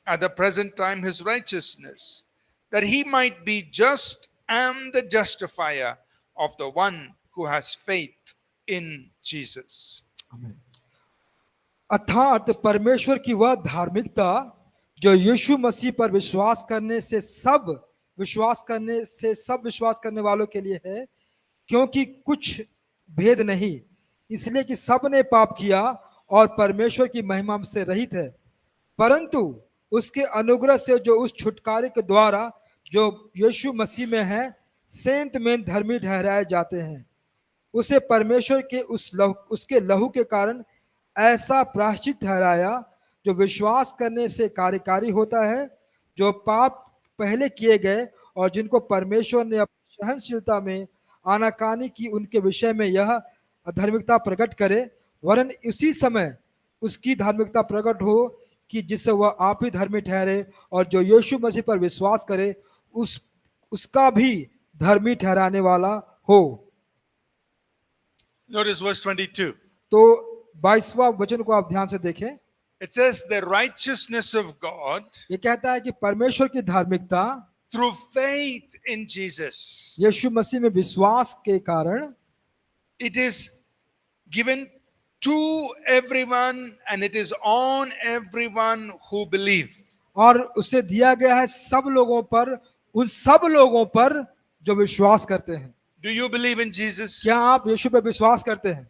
Speaker 1: at the present time his righteousness, that he might be just and the justifier of the one who has faith in Jesus.
Speaker 2: अर्थात परमेश्वर की वह धार्मिकता जो यीशु मसीह पर विश्वास करने से सब विश्वास करने वालों के लिए है, क्योंकि कुछ भेद नहीं, इसलिए कि सब ने पाप किया और परमेश्वर की महिमा से रहित है, परंतु उसके अनुग्रह से जो उस छुटकारे के द्वारा जो यीशु मसीह में है सेंत में धर्मी ठहराए जाते हैं। उसे परमेश्वर के उसके लहू के कारण ऐसा प्रायश्चित ठहराया जो विश्वास करने से कार्यकारी होता है, जो पाप पहले किए गए और जिनको परमेश्वर ने अपनी सहनशीलता में आनाकानी की उनके विषय में यह अधार्मिकता प्रकट करे, वरन उसी समय उसकी धार्मिकता प्रकट हो कि जिससे वह आप ही धर्मी ठहरे, और जो यीशु मसीह पर विश्वास करे उसका भी धर्मी ठहराने वाला हो।
Speaker 1: Notice verse 22.
Speaker 2: तो 22वां वचन को आप ध्यान से देखें।
Speaker 1: It says the righteousness of God
Speaker 2: ये कहता है कि परमेश्वर की धार्मिकता
Speaker 1: through faith in Jesus.
Speaker 2: यीशु मसीह में विश्वास के कारण
Speaker 1: It is given to everyone and it is on everyone who believe.
Speaker 2: और उसे दिया गया है सब लोगों पर, उन सब लोगों पर जो विश्वास करते हैं।
Speaker 1: Do you believe in Jesus?
Speaker 2: क्या आप यीशु पर विश्वास करते हैं?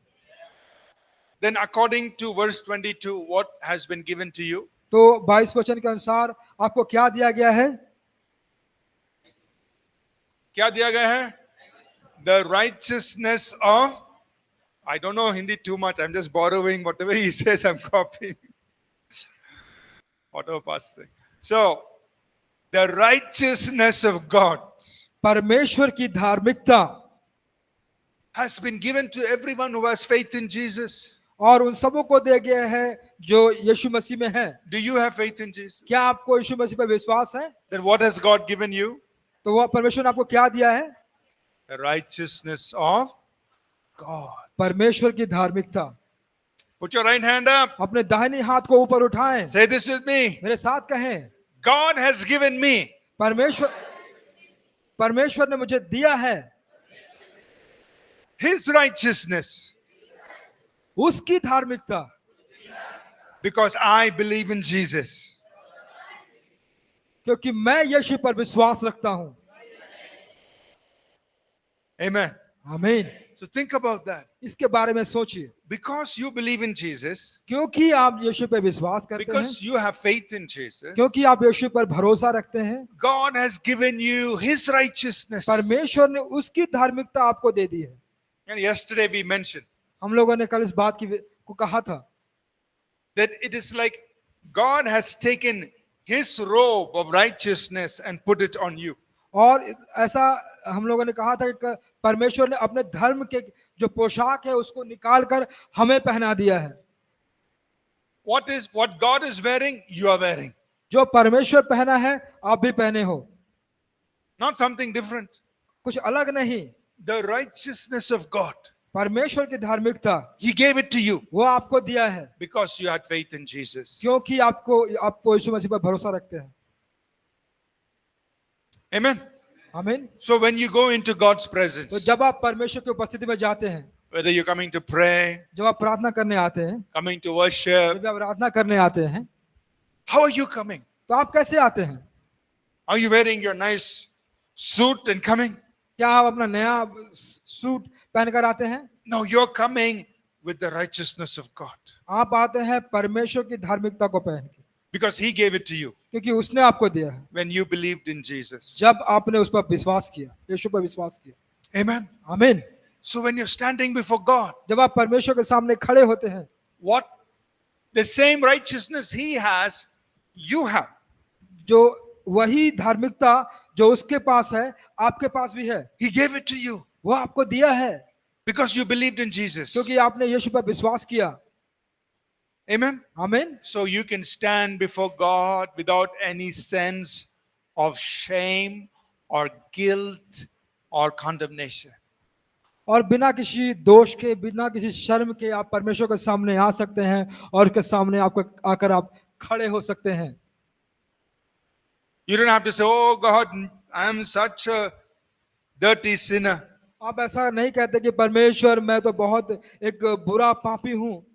Speaker 1: Then according to verse 22, what has been given to you?
Speaker 2: तो 22 वचन के अनुसार आपको क्या दिया गया है?
Speaker 1: क्या दिया गया है? The righteousness of, I don't know Hindi too much, I'm just borrowing whatever he says, I'm copying. Whatever pastor. So, the righteousness of God
Speaker 2: परमेश्वर की धार्मिकता
Speaker 1: has been given to everyone who has faith in Jesus.
Speaker 2: और उन सबों को दिया गया है जो यीशु मसीह में है।
Speaker 1: Do you have faith in Jesus?
Speaker 2: क्या आपको यीशु मसीह पर विश्वास है?
Speaker 1: Then what has God given you?
Speaker 2: तो वह परमेश्वर ने आपको क्या दिया है?
Speaker 1: The righteousness of God.
Speaker 2: परमेश्वर की धार्मिकता।
Speaker 1: Put your right hand up.
Speaker 2: अपने दाहिने हाथ को ऊपर उठाएं,
Speaker 1: Say this with me.
Speaker 2: मेरे साथ कहें,
Speaker 1: God has given me
Speaker 2: परमेश्वर ने मुझे दिया है
Speaker 1: His righteousness
Speaker 2: उसकी धार्मिकता,
Speaker 1: because I believe in Jesus.
Speaker 2: क्योंकि मैं यीशु पर विश्वास रखता हूं।
Speaker 1: Amen.
Speaker 2: आमीन।
Speaker 1: So think about that.
Speaker 2: इसके बारे में सोचिए।
Speaker 1: Because you believe in Jesus,
Speaker 2: क्योंकि आप यीशु पर विश्वास करते हैं,
Speaker 1: because you have faith in Jesus,
Speaker 2: क्योंकि आप यीशु पर भरोसा रखते हैं,
Speaker 1: God has given you His righteousness.
Speaker 2: परमेश्वर ने उसकी धार्मिकता आपको दे दी है।
Speaker 1: And yesterday we mentioned
Speaker 2: हम लोगों ने कल इस बात को कहा था
Speaker 1: that it is like God has taken His robe of righteousness and put it on you.
Speaker 2: और ऐसा हम लोगों ने कहा था कि परमेश्वर ने अपने धर्म के जो पोशाक है उसको निकाल कर हमें पहना दिया है।
Speaker 1: What God is wearing, you are wearing.
Speaker 2: जो परमेश्वर पहना है आप भी पहने हो,
Speaker 1: Not something different.
Speaker 2: कुछ अलग नहीं।
Speaker 1: The righteousness of God,
Speaker 2: परमेश्वर की धार्मिकता
Speaker 1: He gave it to you
Speaker 2: वो आपको दिया है
Speaker 1: because you had faith in Jesus.
Speaker 2: क्योंकि आपको यीशु मसीह पर भरोसा रखते हैं।
Speaker 1: Amen.
Speaker 2: आमीन।
Speaker 1: So when you go into God's
Speaker 2: तो
Speaker 1: presence,
Speaker 2: जब आप परमेश्वर की उपस्थिति में जाते हैं,
Speaker 1: whether you're coming to pray,
Speaker 2: जब आप प्रार्थना करने आते हैं,
Speaker 1: coming to worship,
Speaker 2: जब आप आराधना करने आते हैं,
Speaker 1: how are you coming?
Speaker 2: तो आप कैसे आते हैं?
Speaker 1: Are you wearing your nice suit and coming?
Speaker 2: क्या आप अपना नया सूट पहनकर आते हैं?
Speaker 1: No, you're coming with the righteousness of God
Speaker 2: आप आते हैं परमेश्वर की धार्मिकता को पहन के,
Speaker 1: because He gave it to you
Speaker 2: क्योंकि उसने आपको दिया है
Speaker 1: when you believed in Jesus.
Speaker 2: जब आपने उस पर विश्वास किया, यीशु पर विश्वास किया।
Speaker 1: Amen.
Speaker 2: आमीन।
Speaker 1: So when you're standing before God,
Speaker 2: जब आप परमेश्वर के सामने खड़े होते हैं,
Speaker 1: what the same righteousness He has, you have.
Speaker 2: जो वही धार्मिकता जो उसके पास है आपके पास भी है,
Speaker 1: He gave it to you
Speaker 2: वो आपको दिया है
Speaker 1: because you believed in Jesus.
Speaker 2: क्योंकि आपने यीशु पर विश्वास किया।
Speaker 1: Amen.
Speaker 2: आमीन।
Speaker 1: So you can stand before God without any sense of shame or guilt or condemnation.
Speaker 2: और बिना किसी दोष के, बिना किसी शर्म के आप परमेश्वर के सामने आ सकते हैं और उसके सामने आपको आकर आप खड़े हो सकते हैं।
Speaker 1: You don't have to say, "Oh God, I am such a dirty sinner."
Speaker 2: आप ऐसा नहीं कहते कि परमेश्वर मैं तो बहुत एक बुरा पापी हूँ।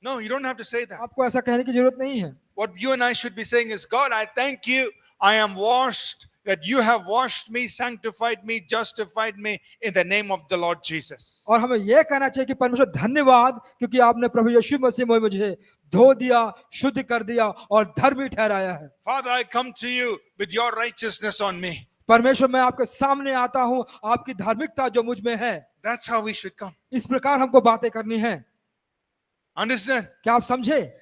Speaker 1: No, you don't have to say that.
Speaker 2: आपको ऐसा कहने की जरूरत नहीं है।
Speaker 1: What you and I should be saying is, God, I thank you. I am washed, that you have washed me, sanctified me, justified me in the name of the Lord Jesus.
Speaker 2: और हमें यह कहना चाहिए कि परमेश्वर धन्यवाद, क्योंकि आपने प्रभु यीशु मसीह में मुझे धो दिया, शुद्ध कर दिया और धर्मी ठहराया है।
Speaker 1: Father, I come to you with your righteousness on me.
Speaker 2: परमेश्वर मैं आपके सामने आता हूँ, आपकी धार्मिकता जो मुझ में है।
Speaker 1: That's how we should come.
Speaker 2: इस प्रकार हमको बातें करनी है।
Speaker 1: Understand?
Speaker 2: क्या आप समझे?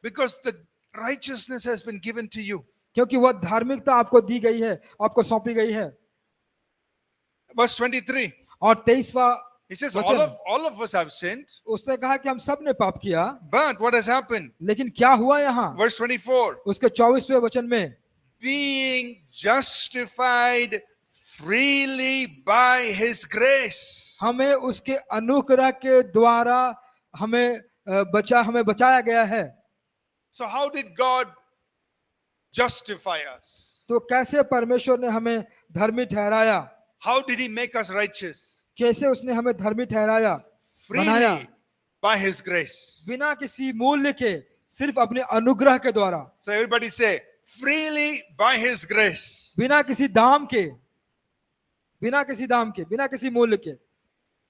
Speaker 1: Because the righteousness has been given to you.
Speaker 2: क्योंकि वह धार्मिकता आपको दी गई है, आपको सौंपी गई है।
Speaker 1: Verse 23.
Speaker 2: और 23वां
Speaker 1: He says,
Speaker 2: वचन,
Speaker 1: all of us have sinned.
Speaker 2: उसने कहा कि हम सब ने पाप किया,
Speaker 1: But what has happened?
Speaker 2: लेकिन क्या हुआ यहाँ?
Speaker 1: Verse 24.
Speaker 2: उसके 24वें वचन में,
Speaker 1: Being justified freely by his grace.
Speaker 2: हमें उसके अनुग्रह के द्वारा हमें बचाया गया है।
Speaker 1: So how did God justify us?
Speaker 2: तो कैसे परमेश्वर ने हमें धर्मी ठहराया?
Speaker 1: How did he make us righteous?
Speaker 2: कैसे उसने हमें धर्मी ठहराया, बनाया?
Speaker 1: Freely by his grace.
Speaker 2: बिना किसी मूल्य के, सिर्फ अपने अनुग्रह के द्वारा।
Speaker 1: So everybody say, freely by his grace.
Speaker 2: बिना किसी दाम के, बिना किसी दाम के, बिना किसी मूल्य के।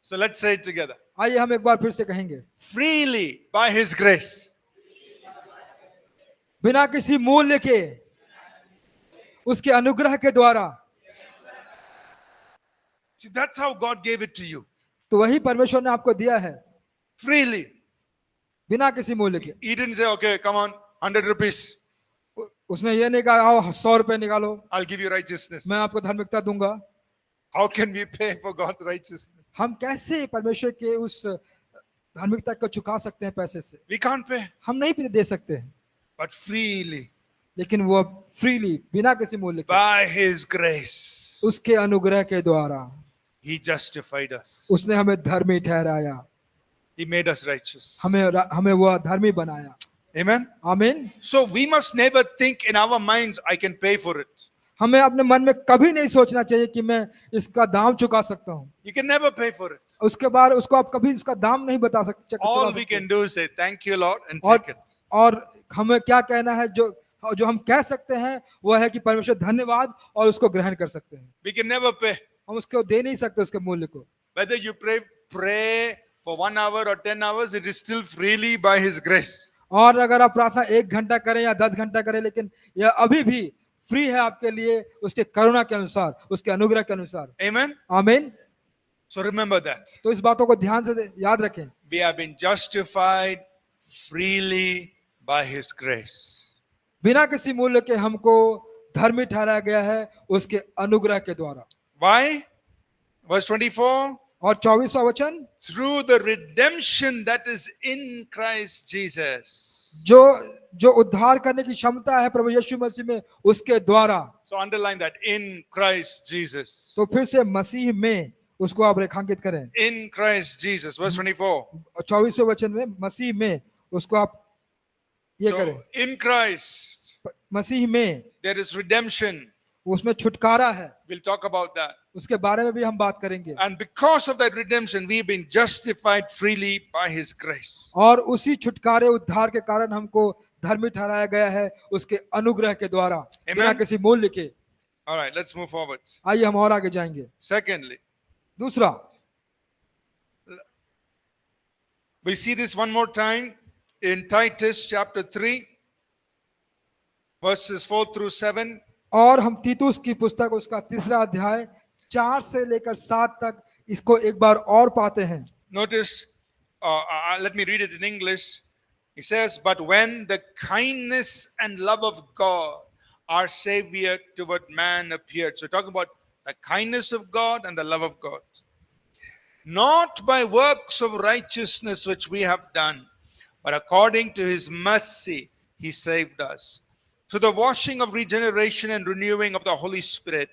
Speaker 1: So let's say it together.
Speaker 2: आइए हम एक बार फिर से कहेंगे,
Speaker 1: Freely by his grace.
Speaker 2: बिना किसी मूल्य के, उसके अनुग्रह के द्वारा।
Speaker 1: See, that's how God gave it to you.
Speaker 2: तो वही परमेश्वर ने आपको दिया है,
Speaker 1: Freely.
Speaker 2: बिना किसी मूल्य के।
Speaker 1: He didn't say, okay, come on, 100 rupees.
Speaker 2: उसने ये नहीं कहा आओ 100 रुपए निकालो,
Speaker 1: I'll give you righteousness.
Speaker 2: मैं आपको धार्मिकता दूंगा।
Speaker 1: How can we pay for God's righteousness?
Speaker 2: हम कैसे परमेश्वर के उस धार्मिकता को चुका सकते हैं पैसे से?
Speaker 1: We can't pay.
Speaker 2: हम नहीं दे सकते हैं,
Speaker 1: But freely
Speaker 2: लेकिन वो फ्रीली, बिना किसी मूल्य के,
Speaker 1: by his grace,
Speaker 2: उसके अनुग्रह के द्वारा
Speaker 1: he justified us.
Speaker 2: उसने हमें धर्मी ठहराया,
Speaker 1: He made us righteous.
Speaker 2: हमें वो धर्मी बनाया।
Speaker 1: Amen.
Speaker 2: आमीन।
Speaker 1: So we must never think in our minds, I can pay for it.
Speaker 2: हमें अपने मन में कभी नहीं सोचना चाहिए कि मैं इसका दाम चुका सकता हूँ।
Speaker 1: You can never pay for it.
Speaker 2: उसके बाद उसको आप कभी इसका दाम नहीं बता सकते।
Speaker 1: All we can do is say, thank you, Lord, and
Speaker 2: और
Speaker 1: take it.
Speaker 2: और हमें क्या कहना है, जो हम कह सकते हैं वो है कि परमेश्वर धन्यवाद, और उसको ग्रहण कर सकते हैं।
Speaker 1: We can never pay.
Speaker 2: हम उसको दे नहीं सकते उसके मूल्य को।
Speaker 1: Whether you pray for 1 hour or 10 hours, it is still freely by his grace.
Speaker 2: और अगर आप प्रार्थना 1 घंटा करें या 10 घंटा करें, लेकिन यह अभी भी फ्री है आपके लिए, उसके करुणा के अनुसार, उसके अनुग्रह के अनुसार।
Speaker 1: Amen.
Speaker 2: आमीन।
Speaker 1: So remember that.
Speaker 2: तो इस बातों को ध्यान से याद रखें।
Speaker 1: We have been justified freely by his grace.
Speaker 2: बिना किसी मूल्य के हमको धर्मी ठहराया गया है उसके अनुग्रह के द्वारा।
Speaker 1: Why? Verse 24.
Speaker 2: और 24वां वचन,
Speaker 1: Through the redemption that is in Christ Jesus.
Speaker 2: जो उद्धार करने की क्षमता है प्रभु यीशु मसीह में, उसके द्वारा।
Speaker 1: So underline that, in Christ Jesus.
Speaker 2: तो फिर से मसीह में, उसको आप रेखांकित करें।
Speaker 1: In Christ Jesus. Verse 24.
Speaker 2: 24वें वचन में मसीह में, उसको आप ये
Speaker 1: So
Speaker 2: करें।
Speaker 1: in Christ
Speaker 2: मसीह में
Speaker 1: there is redemption.
Speaker 2: उसमें छुटकारा है,
Speaker 1: We'll talk about that.
Speaker 2: उसके बारे में भी हम बात करेंगे।
Speaker 1: And because of that redemption, we've been justified freely by his grace.
Speaker 2: और उसी छुटकारे उद्धार के कारण हमको धर्मी ठहराया गया है उसके अनुग्रह के द्वारा, बिना किसी मूल्य के।
Speaker 1: All right, let's move forward.
Speaker 2: आइए हम और आगे जाएंगे।
Speaker 1: Secondly,
Speaker 2: दूसरा,
Speaker 1: we see this one more time in Titus chapter 3, verses 4 through 7.
Speaker 2: और हम तीतुस की पुस्तक उसका 3रा अध्याय 4 से लेकर 7 तक इसको एक बार और पाते हैं।
Speaker 1: Notice, let me read it in English. He says, but when the kindness and love of God, our Savior toward man appeared. So, talking about the kindness of God and the love of God. Not by works of righteousness which we have done, but according to his mercy, he saved us. Through the washing of regeneration and renewing of the Holy Spirit,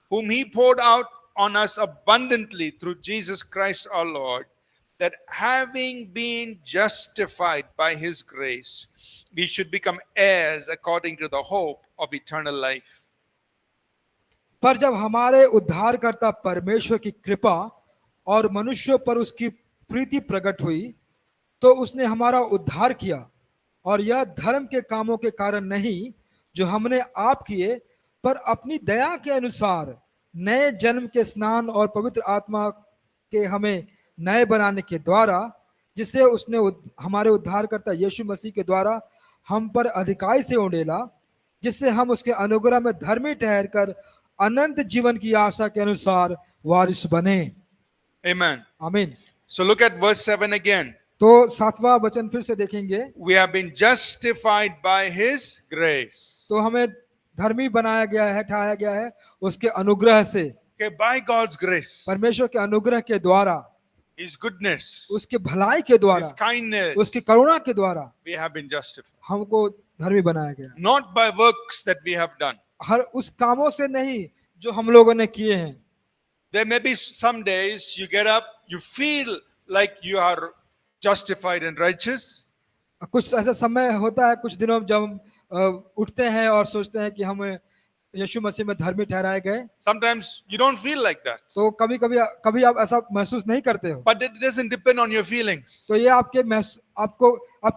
Speaker 1: whom he poured out on us abundantly through Jesus Christ our Lord, that having been justified by his grace, we should become heirs according to the hope of eternal life.
Speaker 2: पर जब हमारे उद्धारकर्ता परमेश्वर की कृपा और मनुष्यों पर उसकी प्रीति प्रकट हुई, तो उसने हमारा उद्धार किया, और यह धर्म के कामों के कारण नहीं जो हमने आप किए, पर अपनी दया के अनुसार नए जन्म के स्नान और पवित्र आत्मा के हमें नए बनाने के द्वारा, जिसे उसने हमारे उद्धारकर्ता यीशु मसीह के द्वारा हम पर अधिकाई से उंडेला, जिससे हम उसके अनुग्रह में धर्मी ठहरकर अनंत जीवन की आशा के अनुसार वारिस बने।
Speaker 1: Amen.
Speaker 2: आमीन।
Speaker 1: So look at verse 7 again.
Speaker 2: तो 7वां वचन फिर से देखेंगे।
Speaker 1: We have been justified by his grace.
Speaker 2: तो हमें धर्मी बनाया गया है, ठहराया गया है उसके अनुग्रह से।
Speaker 1: Okay, by God's grace,
Speaker 2: परमेश्वर के अनुग्रह के द्वारा,
Speaker 1: his goodness,
Speaker 2: उसके भलाई के द्वारा,
Speaker 1: his kindness,
Speaker 2: उसकी करुणा के द्वारा
Speaker 1: we have been justified.
Speaker 2: हमको धर्मी बनाया गया।
Speaker 1: Not by works that we have done.
Speaker 2: हर उस कामों से नहीं जो हम लोगों ने किए हैं।
Speaker 1: There may be some days you get up, you feel like you are justified and righteous.
Speaker 2: कुछ ऐसा समय होता है, कुछ दिनों में जब हम उठते हैं और सोचते हैं कि हमें यीशु मसीह में धर्मी ठहराए गए।
Speaker 1: Sometimes you don't feel like that.
Speaker 2: तो कभी आप ऐसा महसूस नहीं करते हो।
Speaker 1: But it doesn't depend on your feelings.
Speaker 2: तो ये आप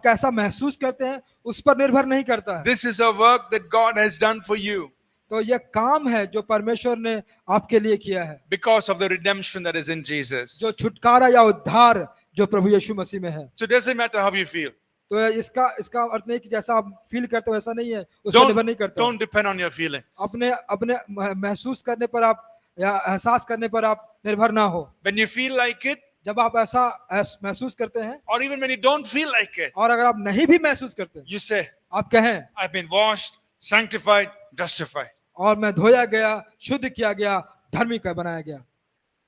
Speaker 2: कैसा महसूस करते हैं उस पर निर्भर नहीं करता है।
Speaker 1: This is a work that God has done for you
Speaker 2: तो यह काम है जो परमेश्वर ने आपके लिए किया है,
Speaker 1: because of the redemption that is in Jesus.
Speaker 2: जो छुटकारा या उद्धार जो प्रभु यीशु मसीह में है।
Speaker 1: So it doesn't matter how you feel.
Speaker 2: तो इसका अर्थ नहीं कि जैसा आप फील करते हो वैसा नहीं है, उस पर निर्भर नहीं करता।
Speaker 1: Don't depend on your feelings.
Speaker 2: अपने महसूस करने पर आप या एहसास करने पर आप निर्भर ना हो।
Speaker 1: When you feel like it,
Speaker 2: जब आप ऐसा महसूस करते हैं,
Speaker 1: or even when you don't feel like it,
Speaker 2: और अगर आप नहीं भी महसूस करते,
Speaker 1: you say,
Speaker 2: आप कहें,
Speaker 1: I've been washed, sanctified, justified.
Speaker 2: और मैं धोया गया, शुद्ध किया गया, धर्मी का बनाया गया।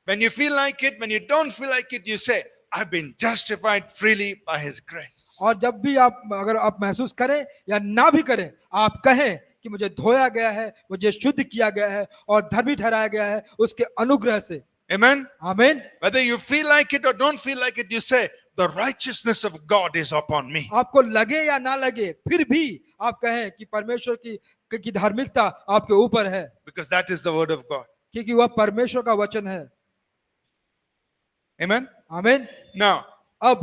Speaker 1: When you feel like it, when you don't feel like it, you say, I've been justified freely by his grace.
Speaker 2: और जब भी अगर आप महसूस करें या ना भी करें, आप कहें कि मुझे धोया गया है, मुझे शुद्ध किया गया है और धर्मी ठहराया गया है उसके अनुग्रह से।
Speaker 1: Amen.
Speaker 2: आमीन।
Speaker 1: Whether you feel like it or don't feel like it, you say, the righteousness of God is upon me.
Speaker 2: आपको लगे या ना लगे, फिर भी आप कहें कि परमेश्वर की धार्मिकता आपके ऊपर है,
Speaker 1: Because that is the word of God.
Speaker 2: क्योंकि वह परमेश्वर का वचन है।
Speaker 1: Amen.
Speaker 2: आमीन।
Speaker 1: Now,
Speaker 2: अब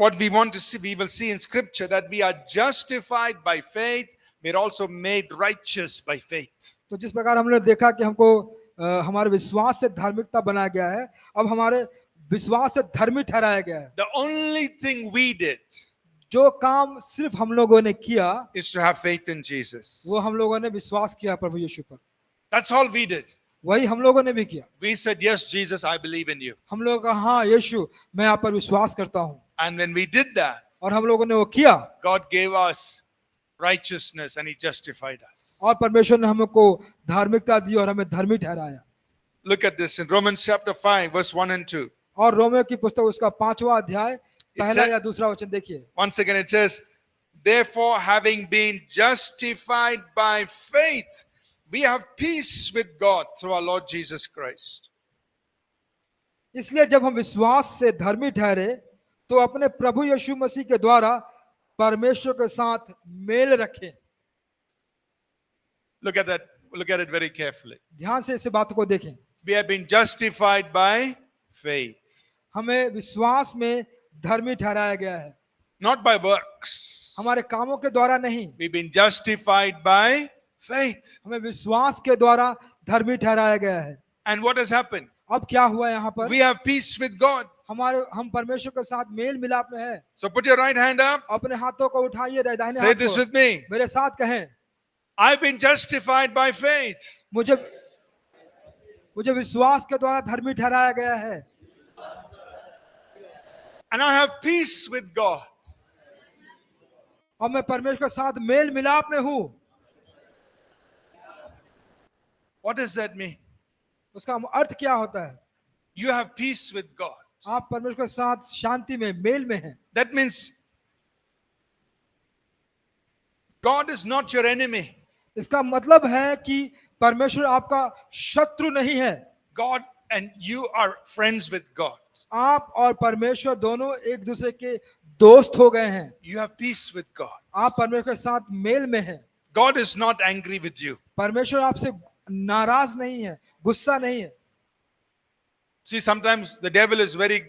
Speaker 1: what we want to see, we will see in scripture that we are justified by faith. We are also made righteous by faith.
Speaker 2: तो जिस प्रकार हमने देखा कि हमको हमारे विश्वास से धार्मिकता बनाया गया है, अब हमारे विश्वास से धर्मी ठहराया गया है।
Speaker 1: The only thing we did
Speaker 2: जो काम सिर्फ हम लोगों ने किया
Speaker 1: is to have faith in Jesus.
Speaker 2: वो हम लोगों ने विश्वास किया प्रभु यीशु पर।
Speaker 1: That's all we did.
Speaker 2: वही हम लोगों ने भी किया।
Speaker 1: We said, yes, Jesus, I believe in you.
Speaker 2: हम लोगों का हाँ यीशु, मैं आप पर विश्वास करता हूँ।
Speaker 1: And when we did that,
Speaker 2: और हम लोगों ने वो किया,
Speaker 1: God gave us righteousness and he justified us.
Speaker 2: और परमेश्वर ने हमको धार्मिकता दी और हमें धर्मी ठहराया।
Speaker 1: Look at this in Romans chapter 5, verse 1 and 2.
Speaker 2: और रोमियो की पुस्तक उसका 5वां अध्याय पहला
Speaker 1: said-
Speaker 2: या दूसरा वचन देखिए।
Speaker 1: Once again, it says, therefore, having been justified by faith, we have peace with God through our Lord Jesus Christ.
Speaker 2: इसलिए जब हम विश्वास से धर्मी ठहरे तो अपने प्रभु यीशु मसीह के द्वारा परमेश्वर के साथ मेल रखें।
Speaker 1: Look at that. Look at it very carefully.
Speaker 2: ध्यान से इस बात को देखें।
Speaker 1: We have been justified by faith,
Speaker 2: हमें विश्वास में धर्मी ठहराया गया है,
Speaker 1: not by works.
Speaker 2: हमारे कामों के द्वारा नहीं।
Speaker 1: We've been justified by faith.
Speaker 2: हमें विश्वास के द्वारा धर्मी ठहराया गया है।
Speaker 1: And what has happened?
Speaker 2: अब क्या हुआ यहाँ पर?
Speaker 1: We have peace with God.
Speaker 2: हम परमेश्वर के साथ मेल मिलाप में है।
Speaker 1: So put your right hand up.
Speaker 2: अपने हाथों को उठाइए, दाहिने
Speaker 1: Say
Speaker 2: हाथ
Speaker 1: this
Speaker 2: को
Speaker 1: with me.
Speaker 2: मेरे साथ कहें,
Speaker 1: I've been justified by faith.
Speaker 2: मुझे विश्वास के द्वारा धर्मी ठहराया गया है
Speaker 1: And I have peace with God.
Speaker 2: और मैं परमेश्वर के साथ मेल मिलाप में हूँ।
Speaker 1: What does that mean?
Speaker 2: उसका अर्थ क्या होता है?
Speaker 1: You have peace with God.
Speaker 2: आप परमेश्वर के साथ शांति में, मेल में हैं।
Speaker 1: That means God is not your enemy.
Speaker 2: इसका मतलब है कि परमेश्वर आपका शत्रु नहीं है।
Speaker 1: God and you are friends with God.
Speaker 2: आप और परमेश्वर दोनों एक दूसरे के दोस्त हो गए हैं।
Speaker 1: You have peace with God.
Speaker 2: आप परमेश्वर के साथ मेल में हैं।
Speaker 1: God is not angry with you.
Speaker 2: परमेश्वर आपसे नाराज नहीं है, गुस्सा नहीं है।
Speaker 1: See, sometimes the devil is very,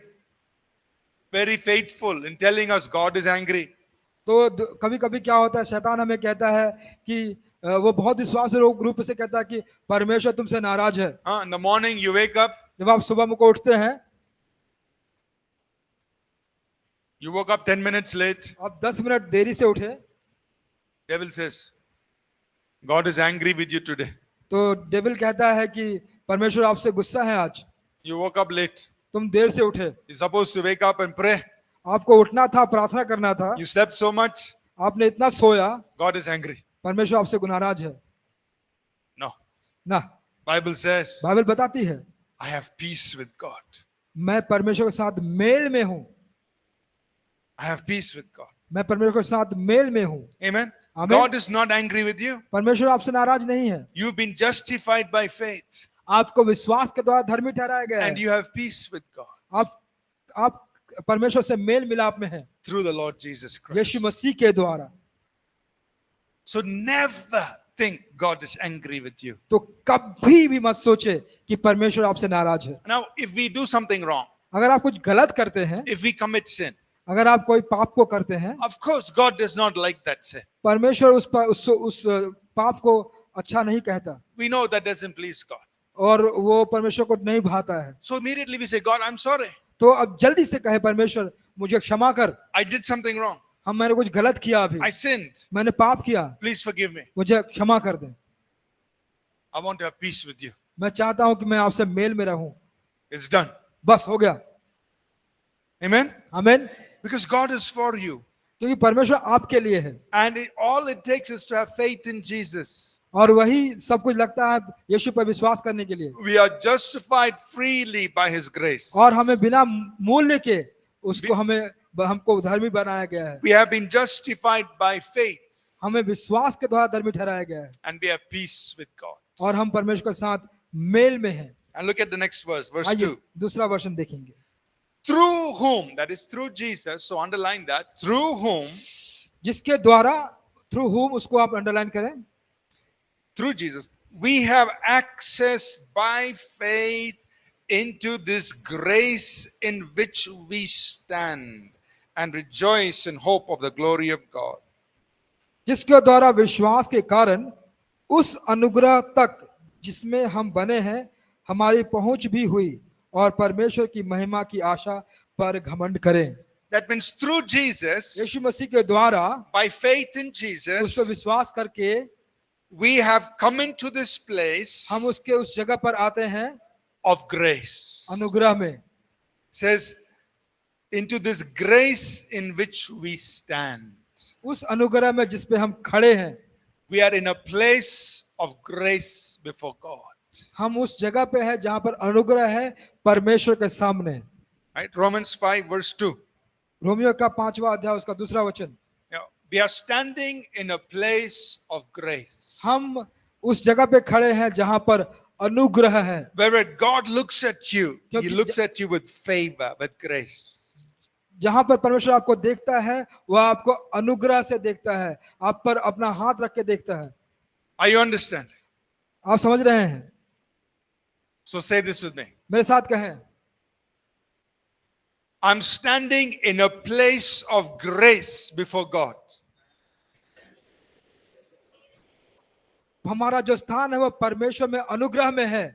Speaker 1: very faithful in telling us God is angry.
Speaker 2: तो कभी कभी क्या होता है, शैतान हमें कहता है कि वो बहुत विश्वास रूप से कहता है कि परमेश्वर तुमसे नाराज है।
Speaker 1: In the morning you wake up,
Speaker 2: जब आप सुबह को उठते हैं,
Speaker 1: you woke up 10 minutes late.
Speaker 2: आप 10 मिनट देरी से उठे,
Speaker 1: Devil says, God is angry with you today.
Speaker 2: तो डेविल कहता है कि परमेश्वर आपसे गुस्सा है आज,
Speaker 1: You woke up late.
Speaker 2: तुम देर से उठे।
Speaker 1: You're supposed to wake up and pray.
Speaker 2: आपको उठना था, प्रार्थना करना था,
Speaker 1: You slept so much.
Speaker 2: आपने इतना सोया,
Speaker 1: God is angry.
Speaker 2: परमेश्वर आपसे नाराज है
Speaker 1: No.
Speaker 2: ना।
Speaker 1: Bible says,
Speaker 2: बाइबल बताती है
Speaker 1: I have peace with God.
Speaker 2: मैं परमेश्वर के साथ मेल में हूँ,
Speaker 1: I have peace with God.
Speaker 2: मैं परमेश्वर के साथ मेल में हूँ।
Speaker 1: Amen.
Speaker 2: Amen.
Speaker 1: God is not angry with you.
Speaker 2: परमेश्वर आपसे नाराज नहीं है।
Speaker 1: You've been justified by faith
Speaker 2: आपको विश्वास के द्वारा धर्मी ठहराया गया
Speaker 1: and
Speaker 2: है।
Speaker 1: you have peace with God
Speaker 2: आप परमेश्वर से मेल मिलाप में हैं,
Speaker 1: through the Lord Jesus Christ.
Speaker 2: यीशु मसीह के द्वारा।
Speaker 1: So never think God is angry with you.
Speaker 2: तो कभी भी मत सोचे कि परमेश्वर आपसे नाराज है।
Speaker 1: Now, if we do something wrong,
Speaker 2: अगर आप कुछ गलत करते हैं,
Speaker 1: if we commit sin,
Speaker 2: अगर आप कोई पाप को करते हैं,
Speaker 1: of course God does not like that sin.
Speaker 2: परमेश्वर उस पाप को अच्छा नहीं कहता
Speaker 1: We know that doesn't please God.
Speaker 2: और वो परमेश्वर को नहीं भाता है।
Speaker 1: So immediately we say, God, I'm sorry.
Speaker 2: तो अब जल्दी से कहे, परमेश्वर मुझे क्षमा कर,
Speaker 1: I did something wrong.
Speaker 2: मैंने कुछ गलत किया, अभी
Speaker 1: I sinned.
Speaker 2: मैंने पाप किया,
Speaker 1: Please forgive me.
Speaker 2: मुझे क्षमा कर दे।
Speaker 1: I want to have peace with you.
Speaker 2: मैं चाहता हूं कि मैं आपसे मेल में रहूं।
Speaker 1: It's done.
Speaker 2: बस हो गया।
Speaker 1: Amen.
Speaker 2: आमीन।
Speaker 1: Because God is for you.
Speaker 2: क्योंकि परमेश्वर आपके लिए है
Speaker 1: And all it takes is to have faith in Jesus.
Speaker 2: और वही सब कुछ लगता है यीशु पर विश्वास करने के लिए।
Speaker 1: We are justified freely by His grace.
Speaker 2: और हमें बिना मूल्य के उसको हमको धर्मी बनाया गया है।
Speaker 1: We have been justified by faith.
Speaker 2: हमें विश्वास के द्वारा धर्मी ठहराया गया है
Speaker 1: And we have peace with God.
Speaker 2: और हम परमेश्वर के साथ मेल में हैं।
Speaker 1: And look at the next verse, verse
Speaker 2: आइए
Speaker 1: 2.
Speaker 2: दूसरा वर्षन देखेंगे।
Speaker 1: Through whom, that is through Jesus, so underline that, through whom,
Speaker 2: जिसके द्वारा, थ्रू whom, उसको आप अंडरलाइन करें।
Speaker 1: through Jesus, we have access by faith into this grace in which we stand and rejoice in hope of the glory of God.
Speaker 2: जिसके द्वारा विश्वास के कारण उस अनुग्रह तक जिसमें हम बने हैं हमारी पहुंच भी हुई और परमेश्वर की महिमा की आशा पर घमंड करें।
Speaker 1: That means through Jesus,
Speaker 2: यीशु मसीह के द्वारा,
Speaker 1: by faith in
Speaker 2: उस
Speaker 1: Jesus,
Speaker 2: पर विश्वास करके
Speaker 1: we have come into this place
Speaker 2: हम उसके उस जगह पर आते हैं
Speaker 1: of grace.
Speaker 2: अनुग्रह में।
Speaker 1: It says, into this grace in which we stand.
Speaker 2: उस अनुग्रह में जिस पे हम खड़े हैं,
Speaker 1: We are in a place of grace before God.
Speaker 2: हम उस जगह पे हैं जहां पर अनुग्रह है परमेश्वर के सामने।
Speaker 1: Right? Romans 5 verse 2.
Speaker 2: रोमियो का 5वां अध्याय उसका दूसरा वचन।
Speaker 1: We are standing in a place of grace.
Speaker 2: हम उस जगह पे खड़े हैं जहां पर अनुग्रह है।
Speaker 1: Where God looks at you, He
Speaker 2: क्योंकि
Speaker 1: looks at you with favor, with grace.
Speaker 2: जहां पर परमेश्वर आपको देखता है वह आपको अनुग्रह से देखता है, आप पर अपना हाथ रख के देखता है।
Speaker 1: Are you understand?
Speaker 2: आप समझ रहे हैं?
Speaker 1: So say this with me.
Speaker 2: मेरे साथ कहें,
Speaker 1: I'm standing in a place of grace before God.
Speaker 2: हमारा जो स्थान है वह परमेश्वर में अनुग्रह में है।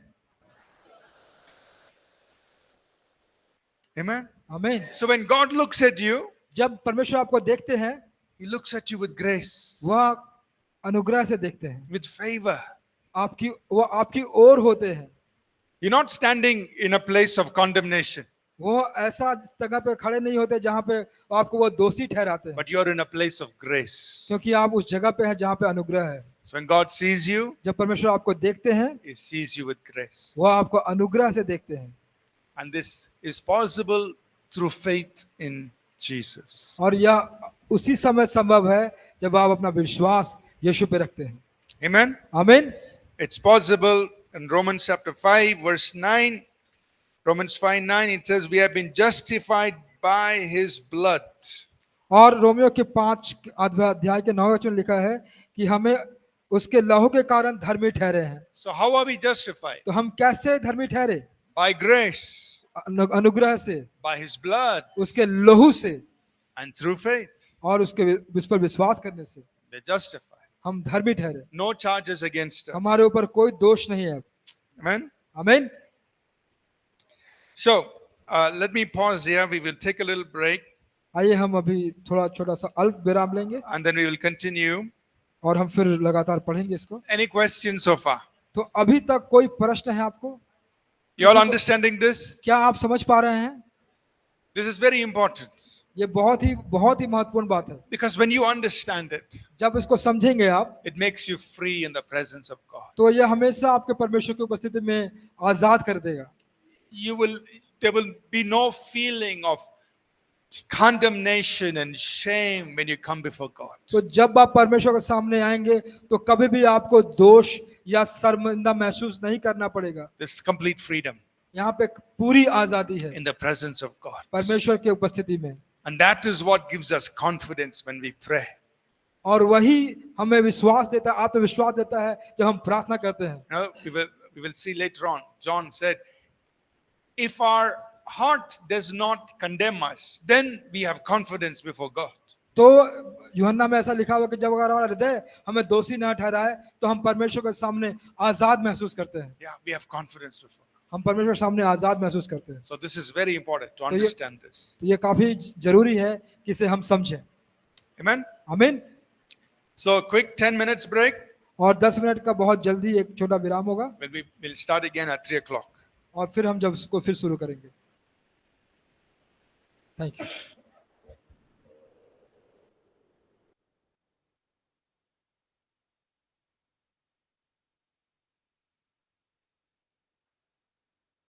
Speaker 1: Amen.
Speaker 2: आमीन।
Speaker 1: So when God looks at you,
Speaker 2: जब परमेश्वर आपको देखते हैं
Speaker 1: He looks at you with grace,
Speaker 2: वह अनुग्रह से देखते हैं,
Speaker 1: with favor.
Speaker 2: वो आपकी ओर होते हैं।
Speaker 1: You're not standing in a place of condemnation,
Speaker 2: वो ऐसा जगह पे खड़े नहीं होते जहां पे आपको वो दोषी ठहराते हैं,
Speaker 1: but you're in a place of grace.
Speaker 2: क्योंकि आप उस जगह पे हैं जहां पे अनुग्रह है।
Speaker 1: So when God sees you,
Speaker 2: जब परमेश्वर आपको देखते हैं,
Speaker 1: He sees you with grace.
Speaker 2: वह आपको अनुग्रह से देखते हैं।
Speaker 1: And this is possible through faith in Jesus.
Speaker 2: और यह उसी समय संभव है जब आप अपना विश्वास यीशु पे रखते हैं।
Speaker 1: Amen.
Speaker 2: आमीन।
Speaker 1: It's possible in Romans chapter 5, verse 9. Romans 5:9, it says, we have been justified by His blood.
Speaker 2: और रोमियो के 5 अध्याय के 9 वचन लिखा है कि हमें उसके लहू के कारण धर्मी ठहरे हैं।
Speaker 1: So how are we justified?
Speaker 2: तो हम कैसे धर्मी ठहरे?
Speaker 1: By grace,
Speaker 2: अनुग्रह से,
Speaker 1: by His blood,
Speaker 2: उसके लहू से
Speaker 1: and through faith.
Speaker 2: और उसके उस पर विश्वास करने से
Speaker 1: We're justified.
Speaker 2: हम धर्मी ठहरे।
Speaker 1: No charges against us.
Speaker 2: हमारे ऊपर कोई दोष नहीं है।
Speaker 1: Amen.
Speaker 2: आमीन।
Speaker 1: So let me pause here. We will take a little break
Speaker 2: आइए हम अभी थोड़ा छोटा सा अल्प विराम लेंगे
Speaker 1: and then we will continue.
Speaker 2: और हम फिर लगातार पढ़ेंगे इसको।
Speaker 1: Any questions so far?
Speaker 2: तो अभी तक कोई प्रश्न है आपको?
Speaker 1: You all understanding this?
Speaker 2: क्या आप समझ पा रहे हैं?
Speaker 1: This is very important
Speaker 2: ये बहुत ही महत्वपूर्ण बात है।
Speaker 1: because when you understand it,
Speaker 2: जब इसको समझेंगे आप,
Speaker 1: it makes you free in the presence of God.
Speaker 2: तो ये हमेशा आपके परमेश्वर की उपस्थिति में आजाद कर देगा।
Speaker 1: There will be no feeling of condemnation and shame when you come before God.
Speaker 2: तो जब आप परमेश्वर के सामने आएंगे तो कभी भी आपको दोष या शर्मिंदा महसूस नहीं करना पड़ेगा।
Speaker 1: This complete freedom
Speaker 2: यहाँ पे पूरी आजादी है
Speaker 1: in the presence of God.
Speaker 2: परमेश्वर की उपस्थिति में।
Speaker 1: And that is what gives us confidence when we pray.
Speaker 2: और वही हमें विश्वास देता है, आत्मविश्वास देता है जब हम प्रार्थना करते हैं।
Speaker 1: You know, we will see later on. John said, if our heart does not condemn us, then we have confidence before God.
Speaker 2: तो यूहन्ना में ऐसा लिखा हुआ कि जब अगर हमारा हृदय हमें दोषी न ठहराए तो हम परमेश्वर के सामने आजाद महसूस करते हैं।
Speaker 1: Yeah, we have confidence before God.
Speaker 2: हम परमेश्वर के सामने आजाद महसूस करते हैं।
Speaker 1: So this is very important to understand this.
Speaker 2: तो ये काफी जरूरी है कि इसे हम समझें।
Speaker 1: Amen.
Speaker 2: आमीन।
Speaker 1: So quick 10 minutes break.
Speaker 2: और 10 मिनट का बहुत जल्दी एक छोटा विराम होगा
Speaker 1: We'll start again at 3 o'clock.
Speaker 2: और फिर हम जब इसको फिर शुरू करेंगे। Thank you.